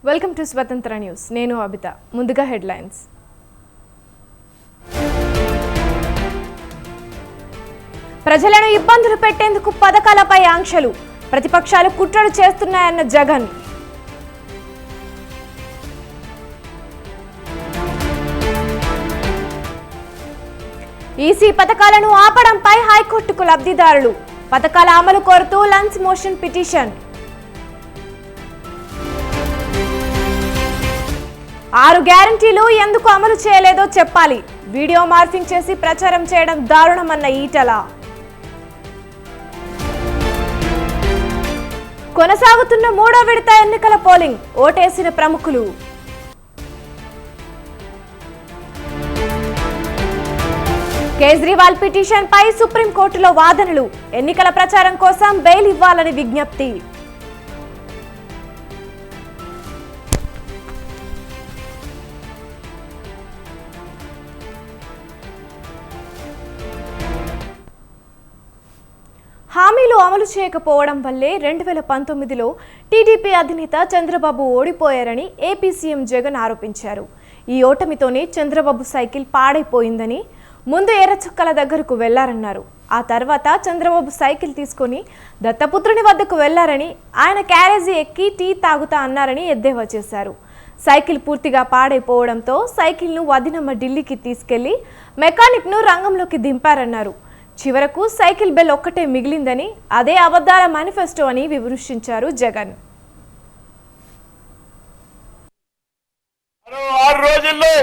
Welcome to స్వతంత్ర news. నేను అబిత. ముందుగా హెడ్లైన్స్. ప్రజలను ఇబ్బందులు పెట్టేందుకు పథకాలపై ఆంక్షలు, ప్రతిపక్షాలు కుట్రలు చేస్తున్నాయన్న జగన్. ఈసీ పథకాలను ఆపడంపై హైకోర్టుకు లబ్ధిదారులు, పథకాల అమలు కోరుతూ లంచ్ మోషన్ పిటిషన్. 6 గ్యారంటీలు ఎందుకు అమలు చేయలేదో చెప్పాలి, వీడియో మార్ఫింగ్ చేసి ప్రచారం చేయడం దారుణమన్న ఈటల. కొనసాగుతున్న 3వ విడత ఎన్నికల పోలింగ్, ఓటేసిన ప్రముఖులు. కేజ్రీవాల్ పిటిషన్ పై సుప్రీంకోర్టులో వాదనలు, ఎన్నికల ప్రచారం కోసం బెయిల్ ఇవ్వాలని విజ్ఞప్తి. హామీలు అమలు చేయకపోవడం వల్లే 2019లో టీడీపీ అధినేత చంద్రబాబు ఓడిపోయారని ఏపీ సీఎం జగన్ ఆరోపించారు. ఈ ఓటమితోనే చంద్రబాబు సైకిల్ పాడైపోయిందని, ముందు ఎర్రచుక్కల దగ్గరకు వెళ్లారన్నారు. ఆ తర్వాత చంద్రబాబు సైకిల్ తీసుకొని దత్తపుత్రుని వద్దకు వెళ్లారని, ఆయన క్యారేజీ ఎక్కి టీ తాగుతా అన్నారని ఎద్దేవా చేశారు. సైకిల్ పూర్తిగా పాడైపోవడంతో సైకిల్ను వదినమ్మ ఢిల్లీకి తీసుకెళ్లి మెకానిక్ను రంగంలోకి దింపారన్నారు. చివరకు సైకిల్ బెల్ ఒక్కటే మిగిలిందని, అదే అబద్ధాల మేనిఫెస్టో అని విమర్శించారు జగన్. 6 రోజుల్లో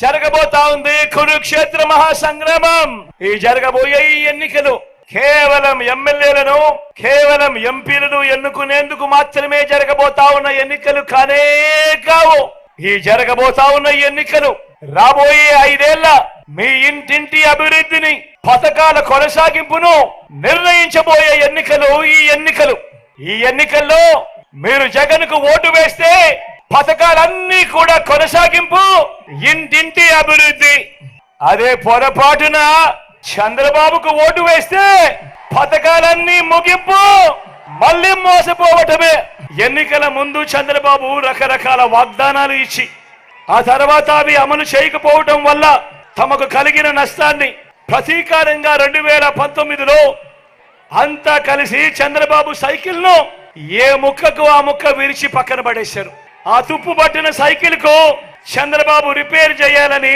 జరగబోతా ఉంది కురుక్షేత్ర మహాసంగ్రామం. ఈ జరగబోయే ఈ ఎన్నికలు కేవలం ఎమ్మెల్యేలను, కేవలం ఎంపీలను ఎన్నుకునేందుకు మాత్రమే జరగబోతా ఉన్న ఎన్నికలు కానే కావు. ఈ జరగబోతా ఉన్న ఎన్నికలు రాబోయే 5 ఏళ్ల మీ ఇంటింటి అభివృద్ధిని, పథకాల కొనసాగింపును నిర్ణయించబోయే ఎన్నికలు ఈ ఎన్నికల్లో మీరు జగన్ కు ఓటు వేస్తే పథకాలన్నీ కూడా కొనసాగింపు, ఇంటింటి అభివృద్ధి. అదే పొరపాటున చంద్రబాబుకు ఓటు వేస్తే పథకాలన్నీ ముగింపు, మళ్ళీ మోసపోవటమే. ఎన్నికల ముందు చంద్రబాబు రకరకాల వాగ్దానాలు ఇచ్చి ఆ తర్వాత అవి అమలు చేయకపోవటం వల్ల తమకు కలిగిన నష్టాన్ని ప్రతీకారంగా 2019లో అంతా కలిసి చంద్రబాబు సైకిల్ ను ఏ ముక్కకు ఆ ముక్క విరిచి పక్కన పడేశారు. ఆ తుప్పు పట్టిన సైకిల్ కు చంద్రబాబు రిపేర్ చేయాలని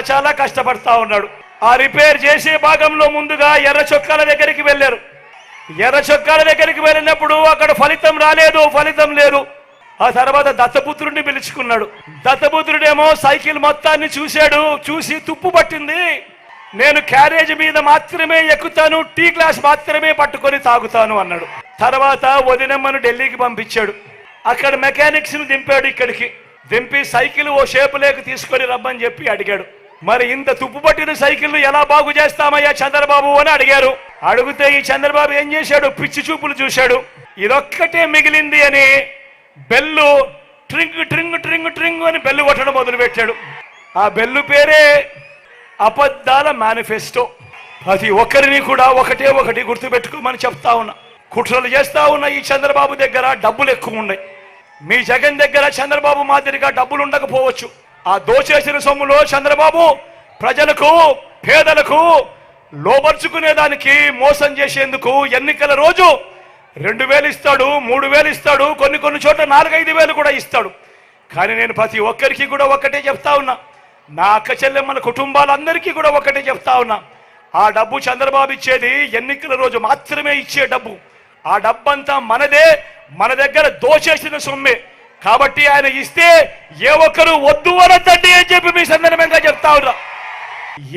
చాలా కష్టపడతా ఉన్నాడు. ఆ రిపేర్ చేసే భాగంలో ముందుగా ఎర్ర చొక్కాల దగ్గరికి వెళ్లారు. ఎర్ర చొక్కాల దగ్గరికి వెళ్ళినప్పుడు అక్కడ ఫలితం లేదు. ఆ తర్వాత దత్తపుత్రుడిని పిలుచుకున్నాడు. దత్తపుత్రుడేమో సైకిల్ మొత్తాన్ని చూసి తుప్పు పట్టింది, నేను క్యారేజ్ మీద మాత్రమే ఎక్కుతాను, టీ గ్లాస్ మాత్రమే పట్టుకొని తాగుతాను అన్నాడు. తర్వాత వదినమ్మను ఢిల్లీకి పంపించాడు. అక్కడ మెకానిక్స్ ను దింపాడు. ఇక్కడికి దింపి సైకిల్ ఓ షేపు లేక తీసుకొని రమ్మని చెప్పి అడిగాడు. మరి ఇంత తుప్పు పట్టిన సైకిల్ ఎలా బాగు చేస్తామయ్యా చంద్రబాబు అని అడిగారు. అడిగితే ఈ చంద్రబాబు ఏం చేశాడు, పిచ్చి చూపులు చూశాడు. ఇదొక్కటే మిగిలింది అని బెల్లు ట్రింగ్ ట్రింగ్ ట్రింగ్ ట్రింగ్ అని బెల్లు కొట్టడం మొదలు పెట్టాడు. ఆ బెల్లు పేరే అబద్ధాల మేనిఫెస్టో. ప్రతి ఒక్కరిని కూడా ఒకటి గుర్తుపెట్టుకోమని చెప్తా ఉన్నా. కుట్రలు చేస్తా ఉన్న ఈ చంద్రబాబు దగ్గర డబ్బులు ఎక్కువ ఉన్నాయి. మీ జగన్ దగ్గర చంద్రబాబు మాదిరిగా డబ్బులు ఉండకపోవచ్చు. ఆ దోచేసిన సొమ్ములో చంద్రబాబు ప్రజలకు, పేదలకు లోబర్చుకునేదానికి మోసం చేసేందుకు ఎన్నికల రోజు 2,000 ఇస్తాడు, 3,000 ఇస్తాడు, కొన్ని చోట్ల 4-5 కూడా ఇస్తాడు. కానీ నేను ప్రతి ఒక్కరికి కూడా ఒకటే చెప్తా ఉన్నా, నా అక్క చెల్లెమ్మల కుటుంబాలందరికీ కూడా ఒకటే చెప్తా ఉన్నా, ఆ డబ్బు చంద్రబాబు ఇచ్చేది ఎన్నికల రోజు మాత్రమే ఇచ్చే డబ్బు. ఆ డబ్బంతా మనదే, మన దగ్గర దోచేసిన సొమ్మే. కాబట్టి ఆయన ఇస్తే ఏ ఒక్కరు వద్దు అనద్దండి అని చెప్పి మీ సందర్భంగా చెప్తా ఉన్నా.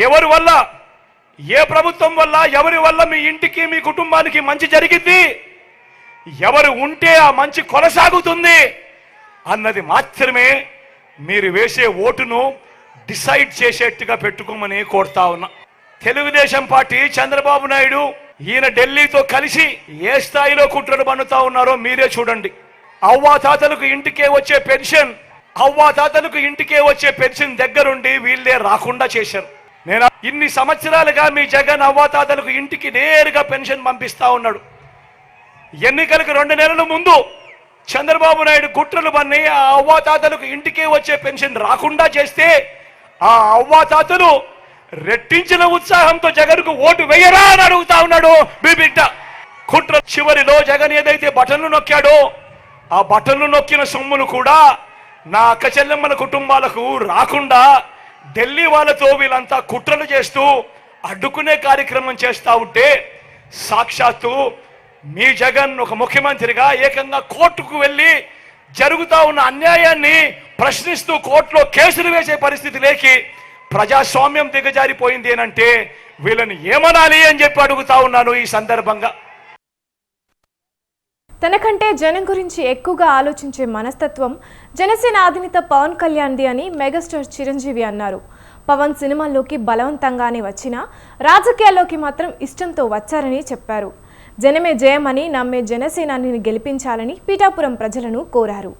ఎవరి వల్ల, ఏ ప్రభుత్వం వల్ల, ఎవరి వల్ల మీ ఇంటికి, మీ కుటుంబానికి మంచి జరిగింది, ఎవరు ఉంటే ఆ మంచి కొనసాగుతుంది అన్నది మాత్రమే మీరు వేసే ఓటును డిసైడ్ చేసేట్టుగా పెట్టుకోమని కోరుతా ఉన్నా. తెలుగుదేశం పార్టీ, చంద్రబాబు నాయుడు ఈయన ఢిల్లీతో కలిసి ఏ స్థాయిలో కుట్రలు పన్నుతా ఉన్నారో మీరే చూడండి. అవ్వాతాతలకు ఇంటికే వచ్చే పెన్షన్ దగ్గరుండి వీళ్ళే రాకుండా చేశారు. నేను ఇన్ని సంవత్సరాలుగా మీ జగన్ అవ్వాతాతలకు ఇంటికి నేరుగా పెన్షన్ పంపిస్తా ఉన్నాడు. ఎన్నికలకు 2 నెలల ముందు చంద్రబాబు నాయుడు కుట్రలు పన్ని ఆ అవ్వాతాతలకు ఇంటికి వచ్చే పెన్షన్ రాకుండా చేస్తే ఆ అవ్వాతాతలు రెట్టించిన ఉత్సాహంతో జగన్కు ఓటు వేయరా అని అడుగుతా ఉన్నాడు మీ బిడ్డ. కుట్ర చివరిలో జగన్ ఏదైతే బటన్లు నొక్కాడో ఆ బటన్లు నొక్కిన సొమ్ములు కూడా నా అక్క చెల్లెమ్మల కుటుంబాలకు రాకుండా ఢిల్లీ వాళ్ళతో వీళ్ళంతా కుట్రలు చేస్తూ అడ్డుకునే కార్యక్రమం చేస్తా ఉంటే సాక్షాత్తు మీ జగన్ ఒక ముఖ్యమంత్రిగా ఏకంగా కోర్టుకు వెళ్ళి జరుగుతా ఉన్న అన్యాయాన్ని ప్రశ్నిస్తూ కోర్టులో కేసులు వేసే పరిస్థితి లేకి ప్రజాస్వామ్యం దిగజారిపోయింది అంటే వీళ్ళని ఏమనాలి అని చెప్పి అడుగుతా ఉన్నాను ఈ సందర్భంగా. తనకంటే జనం గురించి ఎక్కువగా ఆలోచించే మనస్తత్వం జనసేన అధినేత పవన్ కళ్యాణ్ది అని మెగాస్టార్ చిరంజీవి అన్నారు. పవన్ సినిమాల్లోకి బలవంతంగానే వచ్చినా రాజకీయాల్లోకి మాత్రం ఇష్టంతో వచ్చారని చెప్పారు. జనమే జయమని నమ్మే జనసేనాని గెలిపించాలని పీఠాపురం ప్రజలను కోరారు.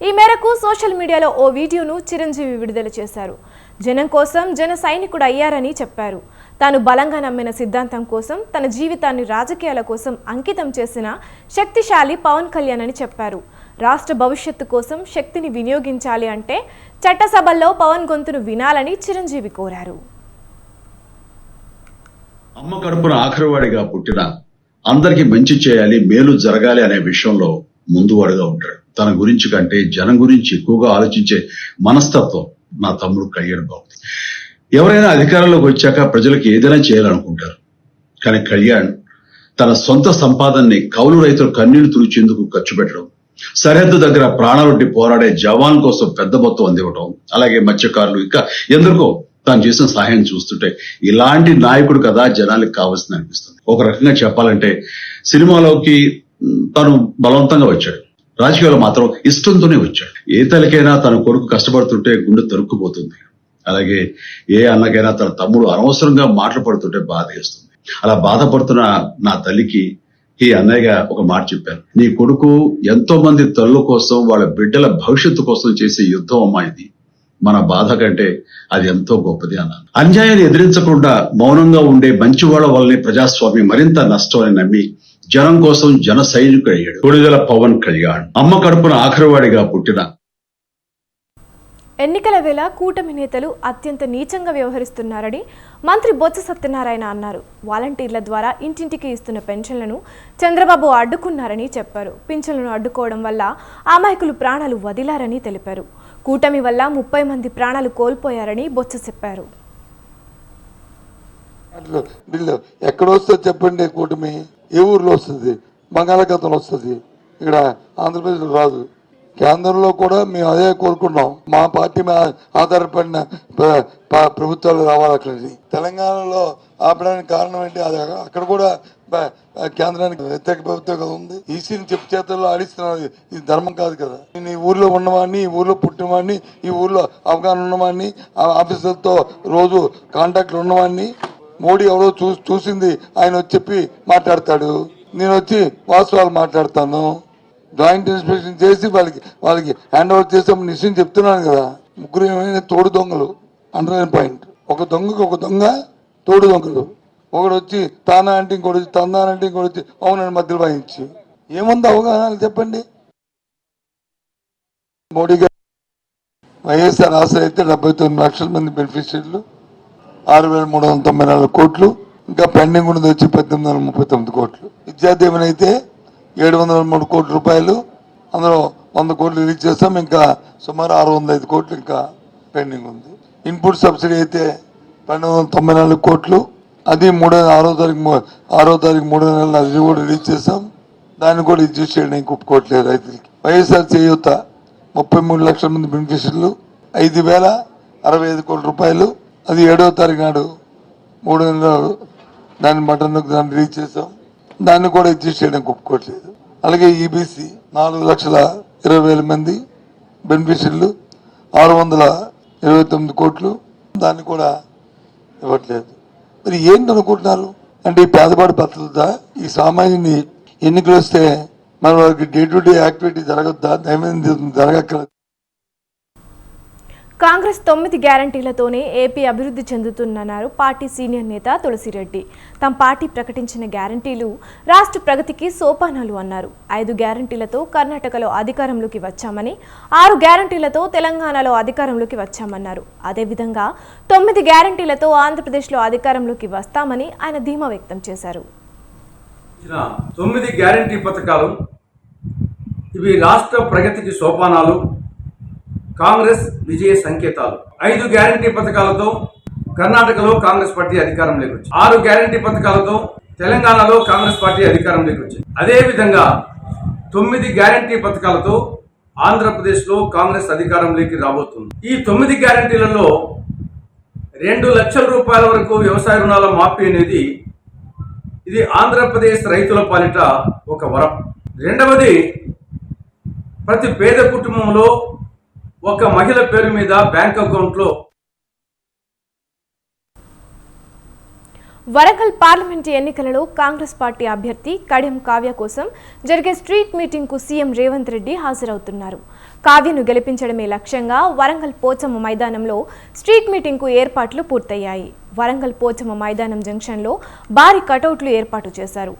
ఈ మేరకు సోషల్ మీడియాలో ఓ వీడియోను చిరంజీవి విడుదల చేశారు. జనం కోసం జన సైనికుడు అయ్యారని చెప్పారు. తాను బలంగా నమ్మిన సిద్ధాంతం కోసం తన జీవితాన్ని రాజకీయాల కోసం అంకితం చేసిన శక్తిశాలి పవన్ కళ్యాణ్ అని చెప్పారు. రాష్ట్ర భవిష్యత్తు కోసం శక్తిని వినియోగించాలి అంటే చట్టసభల్లో పవన్ గొంతును వినాలని చిరంజీవి కోరారు. అమ్మ కడుపున ఆఖరివాడిగా పుట్టిన అందరికి మంచి చేయాలి, మేలు జరగాలి అనే విషయంలో ముందువాడుగా ఉంటాడు. తన గురించి కంటే జనం గురించి ఎక్కువగా ఆలోచించే మనస్తత్వం నా తమ్ముడు కళ్యాణ్ బాబు. ఎవరైనా అధికారంలోకి వచ్చాక ప్రజలకు ఏదైనా చేయాలనుకుంటారు. కానీ కళ్యాణ్ తన సొంత సంపాదనని కౌలు రైతులు కన్నీళ్లు తుడిచేందుకు ఖర్చు పెట్టడం, సరిహద్దు దగ్గర ప్రాణాలొడ్డి పోరాడే జవాన్ కోసం పెద్ద మొత్తం అందివ్వడం, అలాగే మత్స్యకారులు ఇంకా ఎందరికో తాను చేసిన సహాయం చూస్తుంటే ఇలాంటి నాయకుడు కదా జనానికి కావాల్సింది అనిపిస్తుంది. ఒక రకంగా చెప్పాలంటే సినిమాలోకి తను బలవంతంగా వచ్చాడు, రాజకీయాల్లో మాత్రం ఇష్టంతోనే వచ్చాడు. ఏ తల్లికైనా తన కొడుకు కష్టపడుతుంటే గుండె తరుక్కుపోతుంది. అలాగే ఏ అన్నకైనా తన తమ్ముడు అనవసరంగా మాటలు పడుతుంటే బాధ వేస్తుంది. అలా బాధపడుతున్న నా తల్లికి ఈ అన్నయ్యగా ఒక మాట చెప్పాను. నీ కొడుకు ఎంతో మంది తల్లుల కోసం వాళ్ళ బిడ్డల భవిష్యత్తు కోసం చేసే యుద్ధం అమ్మా ఇది. మన బాధ కంటే అది ఎంతో గొప్పది అన్నాను. అన్యాయాన్ని ఎదిరించకుండా మౌనంగా ఉండే మంచివాళ్ల వల్లనే ప్రజాస్వామ్యం మరింత నష్టం అని నమ్మి జనం కోసం జన సైనికుడు అయ్యాడు కొడుదల పవన్ కళ్యాణ్. అమ్మ కడుపున ఆఖరివాడిగా పుట్టిన ఎన్నికల వేళ కూటమి నేతలు అత్యంత నీచంగా వ్యవహరిస్తున్నారని మంత్రి బొత్స సత్యనారాయణ అన్నారు. వాలంటీర్ల ద్వారా ఇంటింటికి ఇస్తున్న పెన్షన్లను చంద్రబాబు అడ్డుకున్నారని చెప్పారు. పింఛన్లను అడ్డుకోవడం వల్ల అమాయకులు ప్రాణాలు వదిలారని తెలిపారు. కూటమి వల్ల 30 మంది ప్రాణాలు కోల్పోయారని బొత్స చెప్పారు. బిల్లు ఎక్కడ వస్తుంది చెప్పండి? కూటమి ఏ ఊర్లో వస్తుంది? బంగాళాఖాతంలో వస్తుంది, ఇక్కడ ఆంధ్రప్రదేశ్లో రాదు. కేంద్రంలో కూడా మేము అదే కోరుకున్నాం. మా పార్టీ ఆధారపడిన ప్రభుత్వాలు రావాలి. అక్కడికి తెలంగాణలో ఆపడానికి కారణం ఏంటి? అది అక్కడ కూడా కేంద్రానికి వ్యతిరేక ప్రభుత్వం కదా ఉంది. ఈసీని చెప్పు చేతుల్లో ఆడిస్తున్నారు. ఇది ధర్మం కాదు కదా. నేను ఈ ఊర్లో ఉన్నవాడిని, ఈ ఊర్లో పుట్టినవాడిని, ఈ ఊర్లో అవగాహన ఉన్నవాడిని, ఆఫీసర్తో రోజు కాంటాక్ట్లు ఉన్నవాడిని. మోడీ ఎవరో చూసింది ఆయన వచ్చి చెప్పి మాట్లాడతాడు, నేను వచ్చి వాస్తవాలు మాట్లాడతాను. జాయింట్ ఇన్స్పెక్షన్ చేసి వాళ్ళకి హ్యాండ్ ఓవర్ చేసామని నిశ్చయం చెప్తున్నాను కదా. ముగ్గురు ఏమైనా తోడు దొంగలు, అండర్లైన్ పాయింట్. ఒక దొంగకు ఒక దొంగ తోడు దొంగలు. ఒకడు వచ్చి తానా అంటే ఇంకోటి వచ్చి తందానంటే ఇంకోటి వచ్చి అవునని మధ్యలో వాయించి ఏముంది అవగాహన చెప్పండి. మోడీ గారు వైఎస్ఆర్ ఆసరా అయితే 79 లక్షల మంది బెనిఫిషియర్లు, 6,394 కోట్లు. ఇంకా పెండింగ్ ఉన్నది వచ్చి 1,839 కోట్లు. విద్యాదీవెన అయితే 703 కోట్ల రూపాయలు, అందులో 100 కోట్లు రిలీజ్ చేస్తాం. ఇంకా సుమారు 605 కోట్లు ఇంకా పెండింగ్ ఉంది. ఇన్పుట్ సబ్సిడీ అయితే 294 కోట్లు, అది 6వ తారీఖు 3వ నెల అది కూడా రిలీజ్ చేస్తాం. దాన్ని కూడా ఇచ్చేసి చేయడానికి ఒప్పుకోవట్లేదు రైతులకి. వైఎస్ఆర్ చేయూత 33 లక్షల మంది బెనిఫిషియర్లు, 5,065 కోట్ల రూపాయలు, అది 7వ తారీఖు నాడు 3వ నెల దాన్ని దాన్ని రిలీజ్ చేస్తాం. దాన్ని కూడా ఇచ్చేసి చేయడానికి ఒప్పుకోవట్లేదు. అలాగే ఈబీసీ 4,20,000 మంది బెనిఫిషియర్లు, 629 కోట్లు, దాన్ని కూడా ఇవ్వట్లేదు. మరి ఏంటి అనుకుంటున్నారు? అంటే ఈ పేదవాడి పద్ధతిదా? ఈ సామాన్యుని ఎన్నికలు వస్తే మన వారికి డే టు డే యాక్టివిటీ జరగద్దా? దైనందిన జరగక్కర్లేదు. కాంగ్రెస్ 9 గ్యారంటీలతోనే ఏపీ అభివృద్ధి చెందుతుందన్నారు పార్టీ సీనియర్ నేత తులసిరెడ్డి. తమ పార్టీ ప్రకటించిన గ్యారంటీలు రాష్ట్ర ప్రగతికి సోపానాలు అన్నారు. 5 గ్యారంటీలతో కర్ణాటకలో అధికారంలోకి వచ్చామని, 6 గ్యారంటీలతో తెలంగాణలో అధికారంలోకి వచ్చామన్నారు. అదేవిధంగా 9 గ్యారంటీలతో ఆంధ్రప్రదేశ్లో అధికారంలోకి వస్తామని ఆయన ధీమా వ్యక్తం చేశారు. 9 గ్యారంటీ పథకాలు ఇవి రాష్ట్ర ప్రగతికి సోపానాలు, కాంగ్రెస్ విజయ సంకేతాలు. 5 గ్యారంటీ పథకాలతో కర్ణాటకలో కాంగ్రెస్ పార్టీ అధికారంలోకి వచ్చింది. 6 గ్యారంటీ పథకాలతో తెలంగాణలో కాంగ్రెస్ పార్టీ అధికారంలోకి వచ్చింది. అదేవిధంగా 9 గ్యారంటీ పథకాలతో ఆంధ్రప్రదేశ్లో కాంగ్రెస్ అధికారంలోకి రాబోతుంది. ఈ 9 గ్యారంటీలలో 2 లక్షల రూపాయల వరకు వ్యవసాయ రుణాల మాఫీ అనేది ఇది ఆంధ్రప్రదేశ్ రైతుల పాలిట ఒక వరం. రెండవది, ప్రతి పేద కుటుంబంలో ఒక మహిళ పేరు మీద బ్యాంక్ అకౌంట్లో. వరంగల్ పార్లమెంటు ఎన్నికలలో కాంగ్రెస్ పార్టీ అభ్యర్థి కడియం కావ్య కోసం జరిగే స్ట్రీట్ మీటింగ్కు సీఎం రేవంత్ రెడ్డి హాజరవుతున్నారు. కావ్యను గెలిపించడమే లక్ష్యంగా వరంగల్ పోచమ్మ మైదానంలో స్ట్రీట్ మీటింగ్కు ఏర్పాట్లు పూర్తయ్యాయి. వరంగల్ పోచమ్మ మైదానం జంక్షన్లో భారీ కటౌట్లు ఏర్పాటు చేశారు.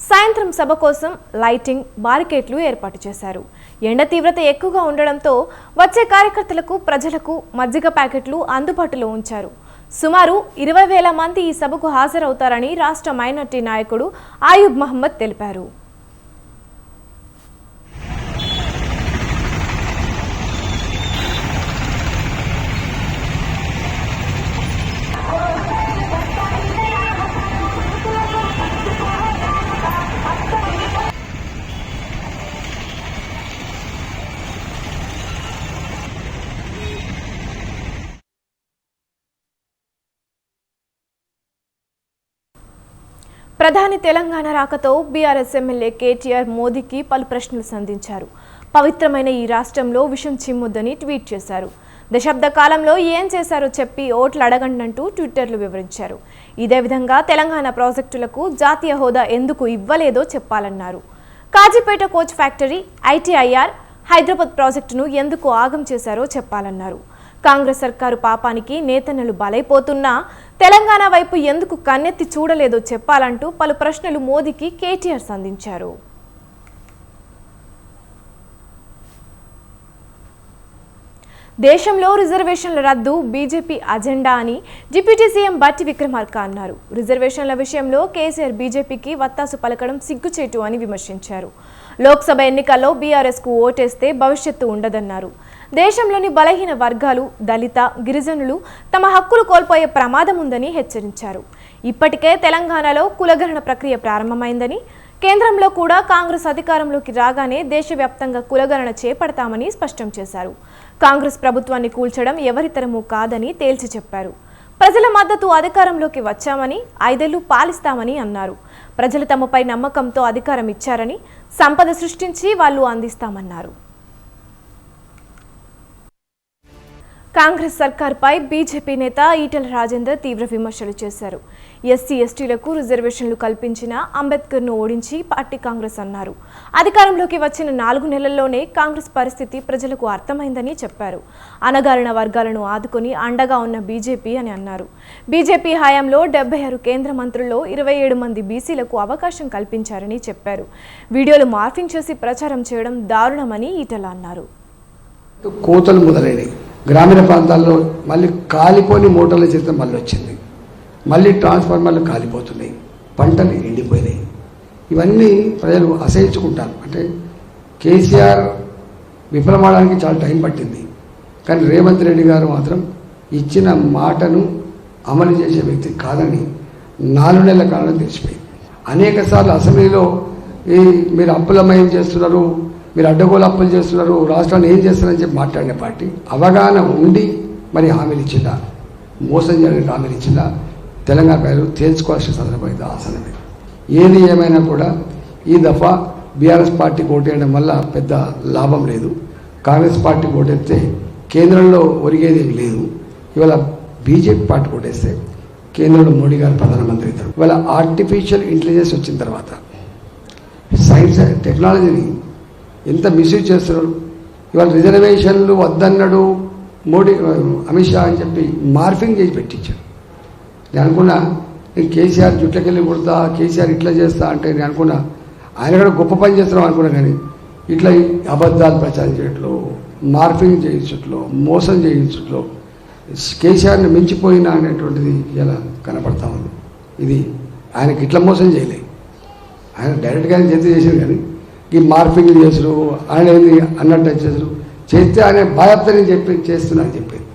సాయంత్రం సభ కోసం లైటింగ్, బారికేట్లు ఏర్పాటు చేశారు. ఎండ తీవ్రత ఎక్కువగా ఉండడంతో వచ్చే కార్యకర్తలకు, ప్రజలకు మజ్జిగ ప్యాకెట్లు అందుబాటులో ఉంచారు. సుమారు 20,000 మంది ఈ సభకు హాజరవుతారని రాష్ట్ర మైనార్టీ నాయకుడు ఆయూబ్ మహమ్మద్ తెలిపారు. ప్రధాని తెలంగాణ రాకతో బీఆర్ఎస్ ఎమ్మెల్యే కేటీఆర్ మోదీకి పలు ప్రశ్నలు సంధించారు. పవిత్రమైన ఈ రాష్ట్రంలో విషం చిమ్మొద్దని ట్వీట్ చేశారు. దశాబ్ద కాలంలో ఏం చేశారో చెప్పి ఓట్లు అడగండంటూ ట్విట్టర్లో వివరించారు. ఇదే విధంగా తెలంగాణ ప్రాజెక్టులకు జాతీయ హోదా ఎందుకు ఇవ్వలేదో చెప్పాలన్నారు. Kazipet coach factory, ITIR, Hyderabad ప్రాజెక్టును ఎందుకు ఆగం చేశారో చెప్పాలన్నారు. కాంగ్రెస్ సర్కారు పాపానికి నేతన్నలు బలైపోతున్నా తెలంగాణ వైపు ఎందుకు కన్నెత్తి చూడలేదో చెప్పాలంటూ పలు ప్రశ్నలు మోదీకి కేటీఆర్ సంధించారు. దేశంలో రిజర్వేషన్ల రద్దు బీజేపీ అజెండా అని డిప్యూటీ సీఎం బట్టి విక్రమార్క అన్నారు. రిజర్వేషన్ల విషయంలో కేసీఆర్ బీజేపీకి వత్తాసు పలకడం సిగ్గుచేటు అని విమర్శించారు. లోక్సభ ఎన్నికల్లో బీఆర్ఎస్కు ఓటేస్తే భవిష్యత్తు ఉండదన్నారు. దేశంలోని బలహీన వర్గాలు, దళిత, గిరిజనులు తమ హక్కులు కోల్పోయే ప్రమాదం ఉందని హెచ్చరించారు. ఇప్పటికే తెలంగాణలో కులగణన ప్రక్రియ ప్రారంభమైందని, కేంద్రంలో కూడా కాంగ్రెస్ అధికారంలోకి రాగానే దేశవ్యాప్తంగా కులగణన చేపడతామని స్పష్టం చేశారు. కాంగ్రెస్ ప్రభుత్వాన్ని కూల్చడం ఎవరితరమూ కాదని తేల్చి చెప్పారు. ప్రజల మద్దతు అధికారంలోకి వచ్చామని, 5 ఏళ్లు పాలిస్తామని అన్నారు. ప్రజలు తమపై నమ్మకంతో అధికారం ఇచ్చారని, సంపద సృష్టించి వాళ్ళు అందిస్తామన్నారు. కాంగ్రెస్ సర్కార్పై బీజేపీ నేత ఈటెల రాజేందర్ తీవ్ర విమర్శలు చేశారు. ఎస్సీ ఎస్టీలకు రిజర్వేషన్లు కల్పించిన అంబేద్కర్ను ఓడించి పార్టీ కాంగ్రెస్ అన్నారు. అధికారంలోకి వచ్చిన 4 నెలల్లోనే కాంగ్రెస్ పరిస్థితి ప్రజలకు అర్థమైందని చెప్పారు. అణగారిన వర్గాలను ఆదుకొని అండగా ఉన్న బీజేపీ అని అన్నారు. బీజేపీ హయాంలో 76 కేంద్ర మంత్రుల్లో 27 మంది బీసీలకు అవకాశం కల్పించారని చెప్పారు. వీడియోలు మార్ఫింగ్ చేసి ప్రచారం చేయడం దారుణమని ఈటెల అన్నారు. కోతలు మొదలైనవి. గ్రామీణ ప్రాంతాల్లో మళ్ళీ కాలిపోని మోటార్ల చేత మళ్ళీ వచ్చింది. మళ్ళీ ట్రాన్స్ఫార్మర్లు కాలిపోతున్నాయి, పంటలు ఎండిపోయినాయి. ఇవన్నీ ప్రజలు అసహించుకుంటారు. అంటే కేసీఆర్ విఫలమవడానికి చాలా టైం పట్టింది. కానీ రేవంత్ రెడ్డి గారు మాత్రం ఇచ్చిన మాటను అమలు చేసే వ్యక్తి కాదని 4 నెలల కాలంలో తెలిసిపోయింది. అనేక సార్లు అసెంబ్లీలో మీరు అప్పులమయం చేస్తున్నారు, మీరు అడ్డగోలు అప్పులు చేస్తున్నారు, రాష్ట్రాన్ని ఏం చేస్తున్నారని చెప్పి మాట్లాడిన పార్టీ అవగాహన ఉండి మరి హామీలు ఇచ్చిందా, మోసం చేయడానికి హామీలు ఇచ్చిందా, తెలంగాణ ప్రజలు తేల్చుకోవాల్సిన సందర్భం ఆసనమే. ఏది ఏమైనా కూడా ఈ దఫా బీఆర్ఎస్ పార్టీకి ఓటేయడం వల్ల పెద్ద లాభం లేదు. కాంగ్రెస్ పార్టీకి ఓటేస్తే కేంద్రంలో ఒరిగేది లేదు. ఇవాళ బీజేపీ పార్టీకి ఓటేస్తే కేంద్రంలో మోడీ గారు ప్రధానమంత్రి అవుతారు. ఇవాళ ఆర్టిఫిషియల్ ఇంటెలిజెన్స్ వచ్చిన తర్వాత సైన్స్ టెక్నాలజీని ఎంత మిస్యూజ్ చేస్తున్నారు. ఇవాళ రిజర్వేషన్లు వద్దన్నాడు మోడీ అమిత్ షా అని చెప్పి మార్ఫింగ్ చేసి పెట్టించారు. నేను అనుకున్నా నేను కేసీఆర్ జుట్లకెళ్ళి కొడతా, కేసీఆర్ ఇట్లా చేస్తా అంటే నేను అనుకున్నా ఆయన కూడా గొప్ప పని చేస్తున్నాం అనుకున్నా. కానీ ఇట్లా అబద్ధాలు ప్రచారం చేయట్లో, మార్ఫింగ్ చేయించట్లో, మోసం చేయించట్లో కేసీఆర్ని మించిపోయినా అనేటువంటిది ఇలా కనపడతా ఉంది. ఇది ఆయనకి ఇట్లా మోసం చేయలేదు. ఆయన డైరెక్ట్గా ఆయన చేశారు, కానీ ఈ మార్ఫింగ్ చేసుడు ఆయన ఏంది అన్నట్టు చేసారు చేస్తే ఆయన బాధ్యతని చెప్పి చేస్తున్నా అని చెప్పేది.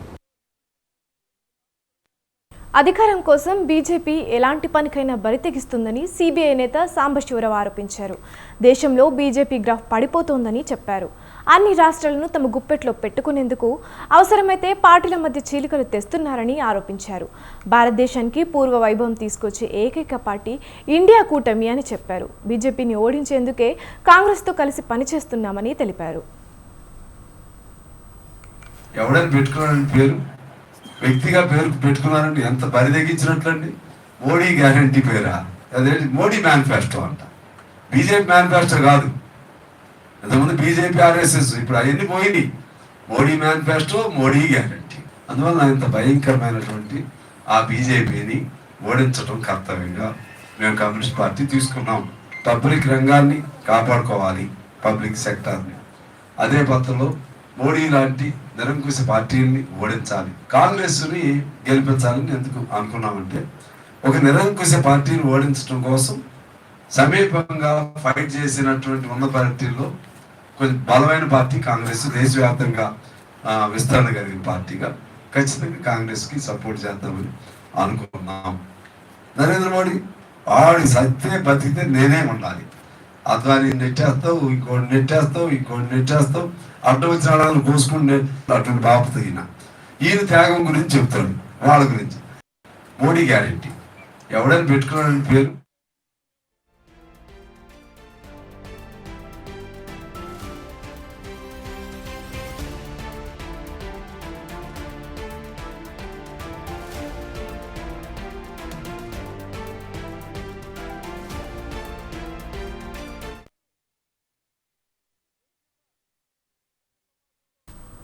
అధికారం కోసం బీజేపీ ఎలాంటి పనికైనా బరితెగిస్తుందని సిబిఐ నేత సాంబశివరావు ఆరోపించారు. దేశంలో బీజేపీ గ్రాఫ్ పడిపోతోందని చెప్పారు. అన్ని రాష్ట్రాలను తమ గుప్పెట్లో పెట్టుకునేందుకు అవసరమైతే పార్టీల మధ్య చీలికలు తెస్తున్నారని ఆరోపించారు. భారతదేశానికి పూర్వ వైభవం తీసుకొచ్చే ఏకైక పార్టీ ఇండియా కూటమి అని చెప్పారు. బీజేపీని ఓడించేందుకే కాంగ్రెస్తో కలిసి పనిచేస్తున్నామని తెలిపారు. ఎవడని పెట్టుకున్నారని పేరు, వ్యక్తిగా పేరు పెట్టుకున్నారంటే ఎంత బరిదెగించినట్లండి. మోడీ గ్యారంటీ పేరా? అదేంటి మోడీ మేనిఫెస్టో అంట. బీజేపీ మేనిఫెస్టో కాదు. అంతకుముందు బీజేపీ ఆర్ఎస్ఎస్, ఇప్పుడు అవన్నీ పోయినాయి. Modi manifesto, Modi guarantee. అందువల్ల ఇంత భయంకరమైనటువంటి ఆ బీజేపీని ఓడించడం కర్తవ్యంగా మేము కమ్యూనిస్ట్ పార్టీ తీసుకున్నాం. పబ్లిక్ రంగాన్ని కాపాడుకోవాలి, పబ్లిక్ సెక్టార్ని. అదే పద్ధతిలో మోడీ లాంటి నిరంకుశ పార్టీని ఓడించాలి, కాంగ్రెస్ని గెలిపించాలని ఎందుకు అనుకున్నామంటే, ఒక నిరంకుశ పార్టీని ఓడించడం కోసం సమీపంగా ఫైట్ చేసినటువంటి ఉన్న పార్టీల్లో కొంచెం బలమైన పార్టీ కాంగ్రెస్. దేశవ్యాప్తంగా విస్తరణ కలిగిన పార్టీగా ఖచ్చితంగా కాంగ్రెస్కి సపోర్ట్ చేద్దామని అనుకున్నాం. నరేంద్ర మోడీ వాడి సత్తే బతికితే నేనే ఉండాలి, అద్వాని నెట్టేస్తావు, ఇంకోటి నెట్టేస్తావు, ఇంకోటి నెట్టేస్తావు, అడ్డం వచ్చిన ఆడాలను కోసుకుని అటువంటి బాపత ఈయన త్యాగం గురించి చెప్తాడు, వాళ్ళ గురించి. మోడీ గ్యారెంటీ ఎవడని పెట్టుకున్నాడని పేరు.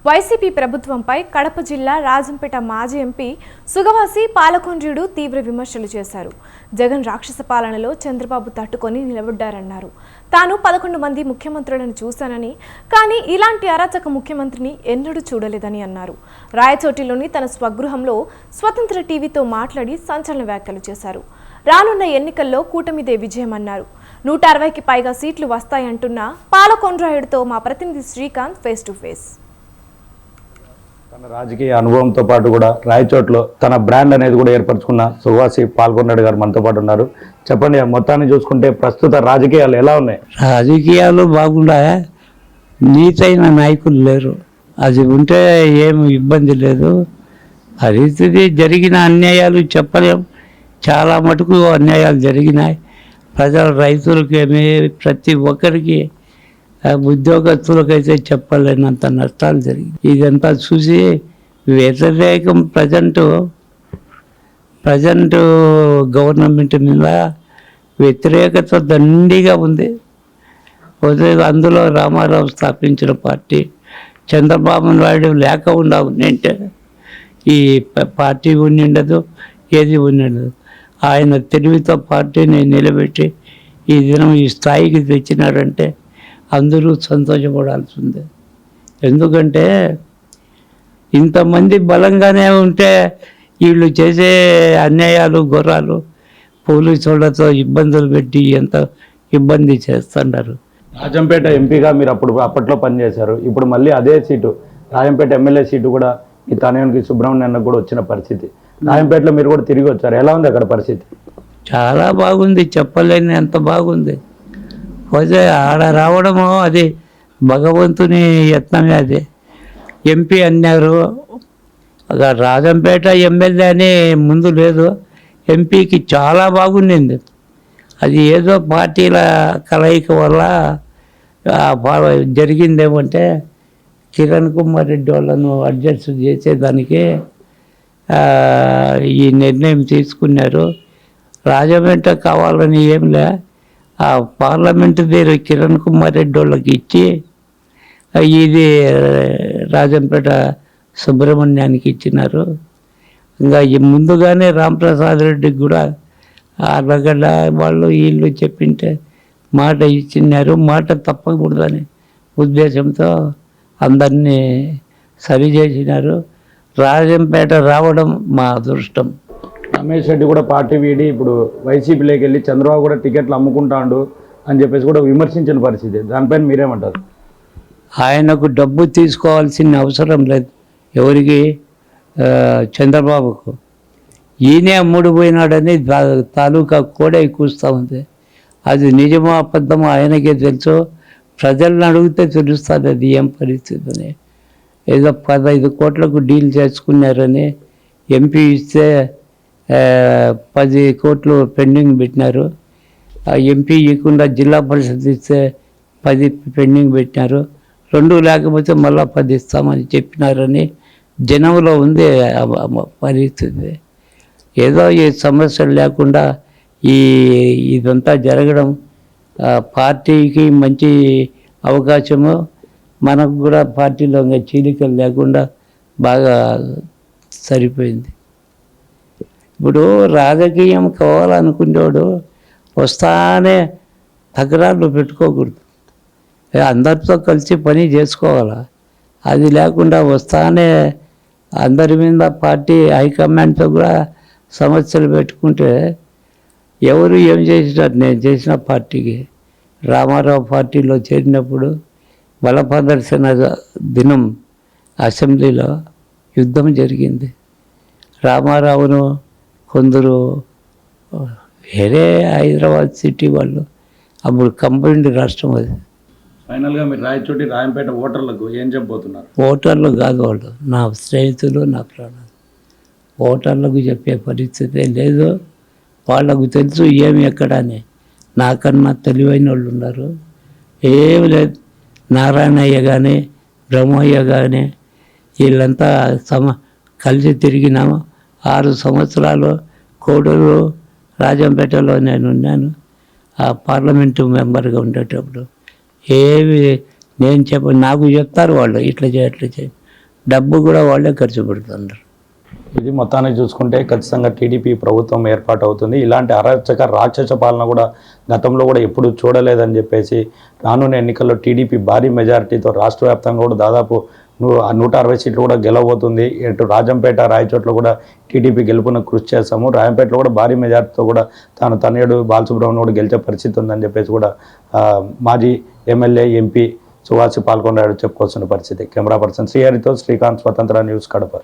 వైసీపీ ప్రభుత్వంపై కడప జిల్లా రాజంపేట మాజీ ఎంపీ సుగవాసి పాలకొండ్రుడు తీవ్ర విమర్శలు చేశారు. జగన్ రాక్షస పాలనలో చంద్రబాబు తట్టుకొని నిలబడ్డారన్నారు. తాను 11 మంది ముఖ్యమంత్రులను చూశానని, కానీ ఇలాంటి అరాచక ముఖ్యమంత్రిని ఎన్నడూ చూడలేదని అన్నారు. రాయచోటిలోని తన స్వగృహంలో స్వతంత్ర టీవీతో మాట్లాడి సంచలన వ్యాఖ్యలు చేశారు. రానున్న ఎన్నికల్లో కూటమిదే విజయమన్నారు. 160కి పైగా సీట్లు వస్తాయంటున్న పాలకొండ్రాయుడుతో మా ప్రతినిధి శ్రీకాంత్ ఫేస్ టు ఫేస్. తన రాజకీయ అనుభవంతో పాటు కూడా రాయచోట్లో తన బ్రాండ్ అనేది కూడా ఏర్పరచుకున్న సువాసి పాల్గొన్నాడు గారు మనతో పాటు ఉన్నారు. చెప్పండి, మొత్తాన్ని చూసుకుంటే ప్రస్తుత రాజకీయాలు ఎలా ఉన్నాయి? రాజకీయాలు బాగున్నాయా? నీతైన నాయకులు లేరు. అది ఉంటే ఏమి ఇబ్బంది లేదు. పరిస్థితి జరిగిన అన్యాయాలు చెప్పలేం. చాలా మటుకు అన్యాయాలు జరిగినాయి. రైతులకి ఏమి, ప్రతి ఒక్కరికి, ఉద్యోగస్తులకైతే చెప్పలేనంత నష్టాలు జరిగింది. ఇదంతా చూసి వ్యతిరేకం ప్రజెంట్ గవర్నమెంట్ మీద వ్యతిరేకత దండిగా ఉంది. అందులో రామారావు స్థాపించిన పార్టీ, చంద్రబాబు నాయుడు లేక ఉండింటే ఈ పార్టీ ఉండిండదు, ఏది ఉండిండదు. ఆయన తెలివితో పార్టీని నిలబెట్టి ఈ దినం ఈ స్థాయికి తెచ్చినాడంటే అందరూ సంతోషపడాల్సిందే. ఎందుకంటే ఇంతమంది బలంగానే ఉంటే వీళ్ళు చేసే అన్యాయాలు, ఘోరాలు, పోలీసులతో ఇబ్బందులు పెట్టి ఎంత ఇబ్బంది చేస్తున్నారు. రాజంపేట ఎంపీగా మీరు అప్పట్లో పనిచేశారు. ఇప్పుడు మళ్ళీ అదే సీటు, రాజంపేట ఎమ్మెల్యే సీటు కూడా ఈ తనయునికి సుబ్రహ్మణ్యానికి కూడా వచ్చిన పరిస్థితి. రాజంపేటలో మీరు కూడా తిరిగి వచ్చారు. ఎలా ఉంది అక్కడ పరిస్థితి? చాలా బాగుంది, చెప్పలేని ఎంత బాగుంది. పోతే ఆడ రావడము అది భగవంతుని యత్నమే. అది ఎంపీ అన్నారు, రాజంపేట ఎమ్మెల్యే అని ముందు లేదు, ఎంపీకి చాలా బాగుండింది. అది ఏదో పార్టీల కలయిక వల్ల జరిగిందేమంటే కిరణ్ కుమార్ రెడ్డి వాళ్ళను అడ్జస్ట్ చేసేదానికి ఈ నిర్ణయం తీసుకున్నారు. రాజంపేట కావాలని ఏంలే, ఆ పార్లమెంటు పేరు కిరణ్ కుమార్ రెడ్డి వాళ్ళకి ఇచ్చి ఇది రాజంపేట సుబ్రహ్మణ్యానికి ఇచ్చినారు. ఇంకా ఈ ముందుగానే రాంప్రసాద్ రెడ్డికి కూడా రగడ వాళ్ళు వీళ్ళు చెప్పింటే మాట ఇచ్చినారు. మాట తప్పకూడదని ఉద్దేశంతో అందరినీ సరి చేసినారు. రాజంపేట రావడం మా అదృష్టం. రమేష్ రెడ్డి కూడా పార్టీ వీడి ఇప్పుడు వైసీపీలోకి వెళ్ళి చంద్రబాబు కూడా టికెట్లు అమ్ముకుంటాడు అని చెప్పేసి కూడా విమర్శించిన పరిస్థితి. దానిపైన మీరేమంటారు? ఆయనకు డబ్బు తీసుకోవాల్సిన అవసరం లేదు ఎవరికి, చంద్రబాబుకు. ఈయనే అమ్ముడుపోయినాడని తాలూకా కూడా కూస్తూ ఉంది. అది నిజమో అబద్ధమో ఆయనకే తెలుసు. ప్రజలను అడిగితే తెలుస్తుంది అది ఏం పరిస్థితి అని. ఏదో 15 కోట్లకు డీల్ చేసుకున్నారని ఎంపీ ఇస్తే 10 కోట్లు పెండింగ్ పెట్టినారు. ఆ ఎంపీ ఇవ్వకుండా జిల్లా పరిషత్ ఇస్తే 10 పెండింగ్ పెట్టినారు. 2 లేకపోతే మళ్ళీ 10 ఇస్తామని చెప్పినారని జనంలో ఉంది పరిస్థితి. ఏదో ఈ సమస్యలు లేకుండా ఇదంతా జరగడం పార్టీకి మంచి అవకాశము. మనకు కూడా పార్టీలో ఇంకా చీలికలు లేకుండా బాగా సరిపోయింది. ఇప్పుడు రాజకీయం కావాలనుకునేవాడు వస్తానే తకరాలు పెట్టుకోకూడదు. అందరితో కలిసి పని చేసుకోవాలా. అది లేకుండా వస్తానే అందరి మీద పార్టీ హైకమాండ్తో కూడా సమస్యలు పెట్టుకుంటే ఎవరు ఏం చేసినారు? నేను చేసిన పార్టీకి రామారావు పార్టీలో చేరినప్పుడు బల ప్రదర్శన దినం అసెంబ్లీలో యుద్ధం జరిగింది. రామారావును కొందరు వేరే హైదరాబాద్ సిటీ వాళ్ళు, అప్పుడు కంబైన్డ్ రాష్ట్రం అది. ఫైనల్గా మీరు రాయచోటి రాయంపేట ఓటర్లకు ఏం చెప్పబోతున్నారు? ఓటర్లు కాదు వాళ్ళు, నా స్నేహితులు, నా ప్రాణాలు. ఓటర్లకు చెప్పే పరిస్థితే లేదు. వాళ్ళకు తెలుసు ఏమి ఎక్కడని. నాకన్నా తెలివైన వాళ్ళు ఉన్నారు. ఏమి లేదు. నారాయణయ్య కానీ బ్రహ్మయ్య కానీ వీళ్ళంతా కలిసి తిరిగినాము. 6 సంవత్సరాలు కోడూరు రాజంపేటలో నేను ఉన్నాను. ఆ పార్లమెంటు మెంబర్గా ఉండేటప్పుడు నేను నాకు చెప్తారు వాళ్ళు ఇట్లా చేయ డబ్బు కూడా వాళ్ళే ఖర్చు పెడుతున్నారు. ఇది మొత్తానికి చూసుకుంటే ఖచ్చితంగా టీడీపీ ప్రభుత్వం ఏర్పాటు అవుతుంది. ఇలాంటి అరాచక రాక్షస పాలన కూడా గతంలో కూడా ఎప్పుడు చూడలేదని చెప్పేసి రానున్న ఎన్నికల్లో టీడీపీ భారీ మెజారిటీతో రాష్ట్ర వ్యాప్తంగా కూడా దాదాపు 160 సీట్లు కూడా గెలవబోతుంది. ఇటు రాజంపేట రాయచోట్ల కూడా టీడీపీ గెలుపున కృషి చేస్తాము. రాయంపేటలో కూడా భారీ మెజారిటీతో కూడా తనయుడు బాలసుబ్రహ్మణ్యం కూడా గెలిచే పరిస్థితి ఉందని చెప్పేసి కూడా మాజీ ఎమ్మెల్యే ఎంపీ సువాసి పాల్గొన్నాడు చెప్పుకోవాల్సిన పరిస్థితి. కెమెరా పర్సన్ శ్రీహరితో శ్రీకాంత్, స్వతంత్ర న్యూస్, కడప.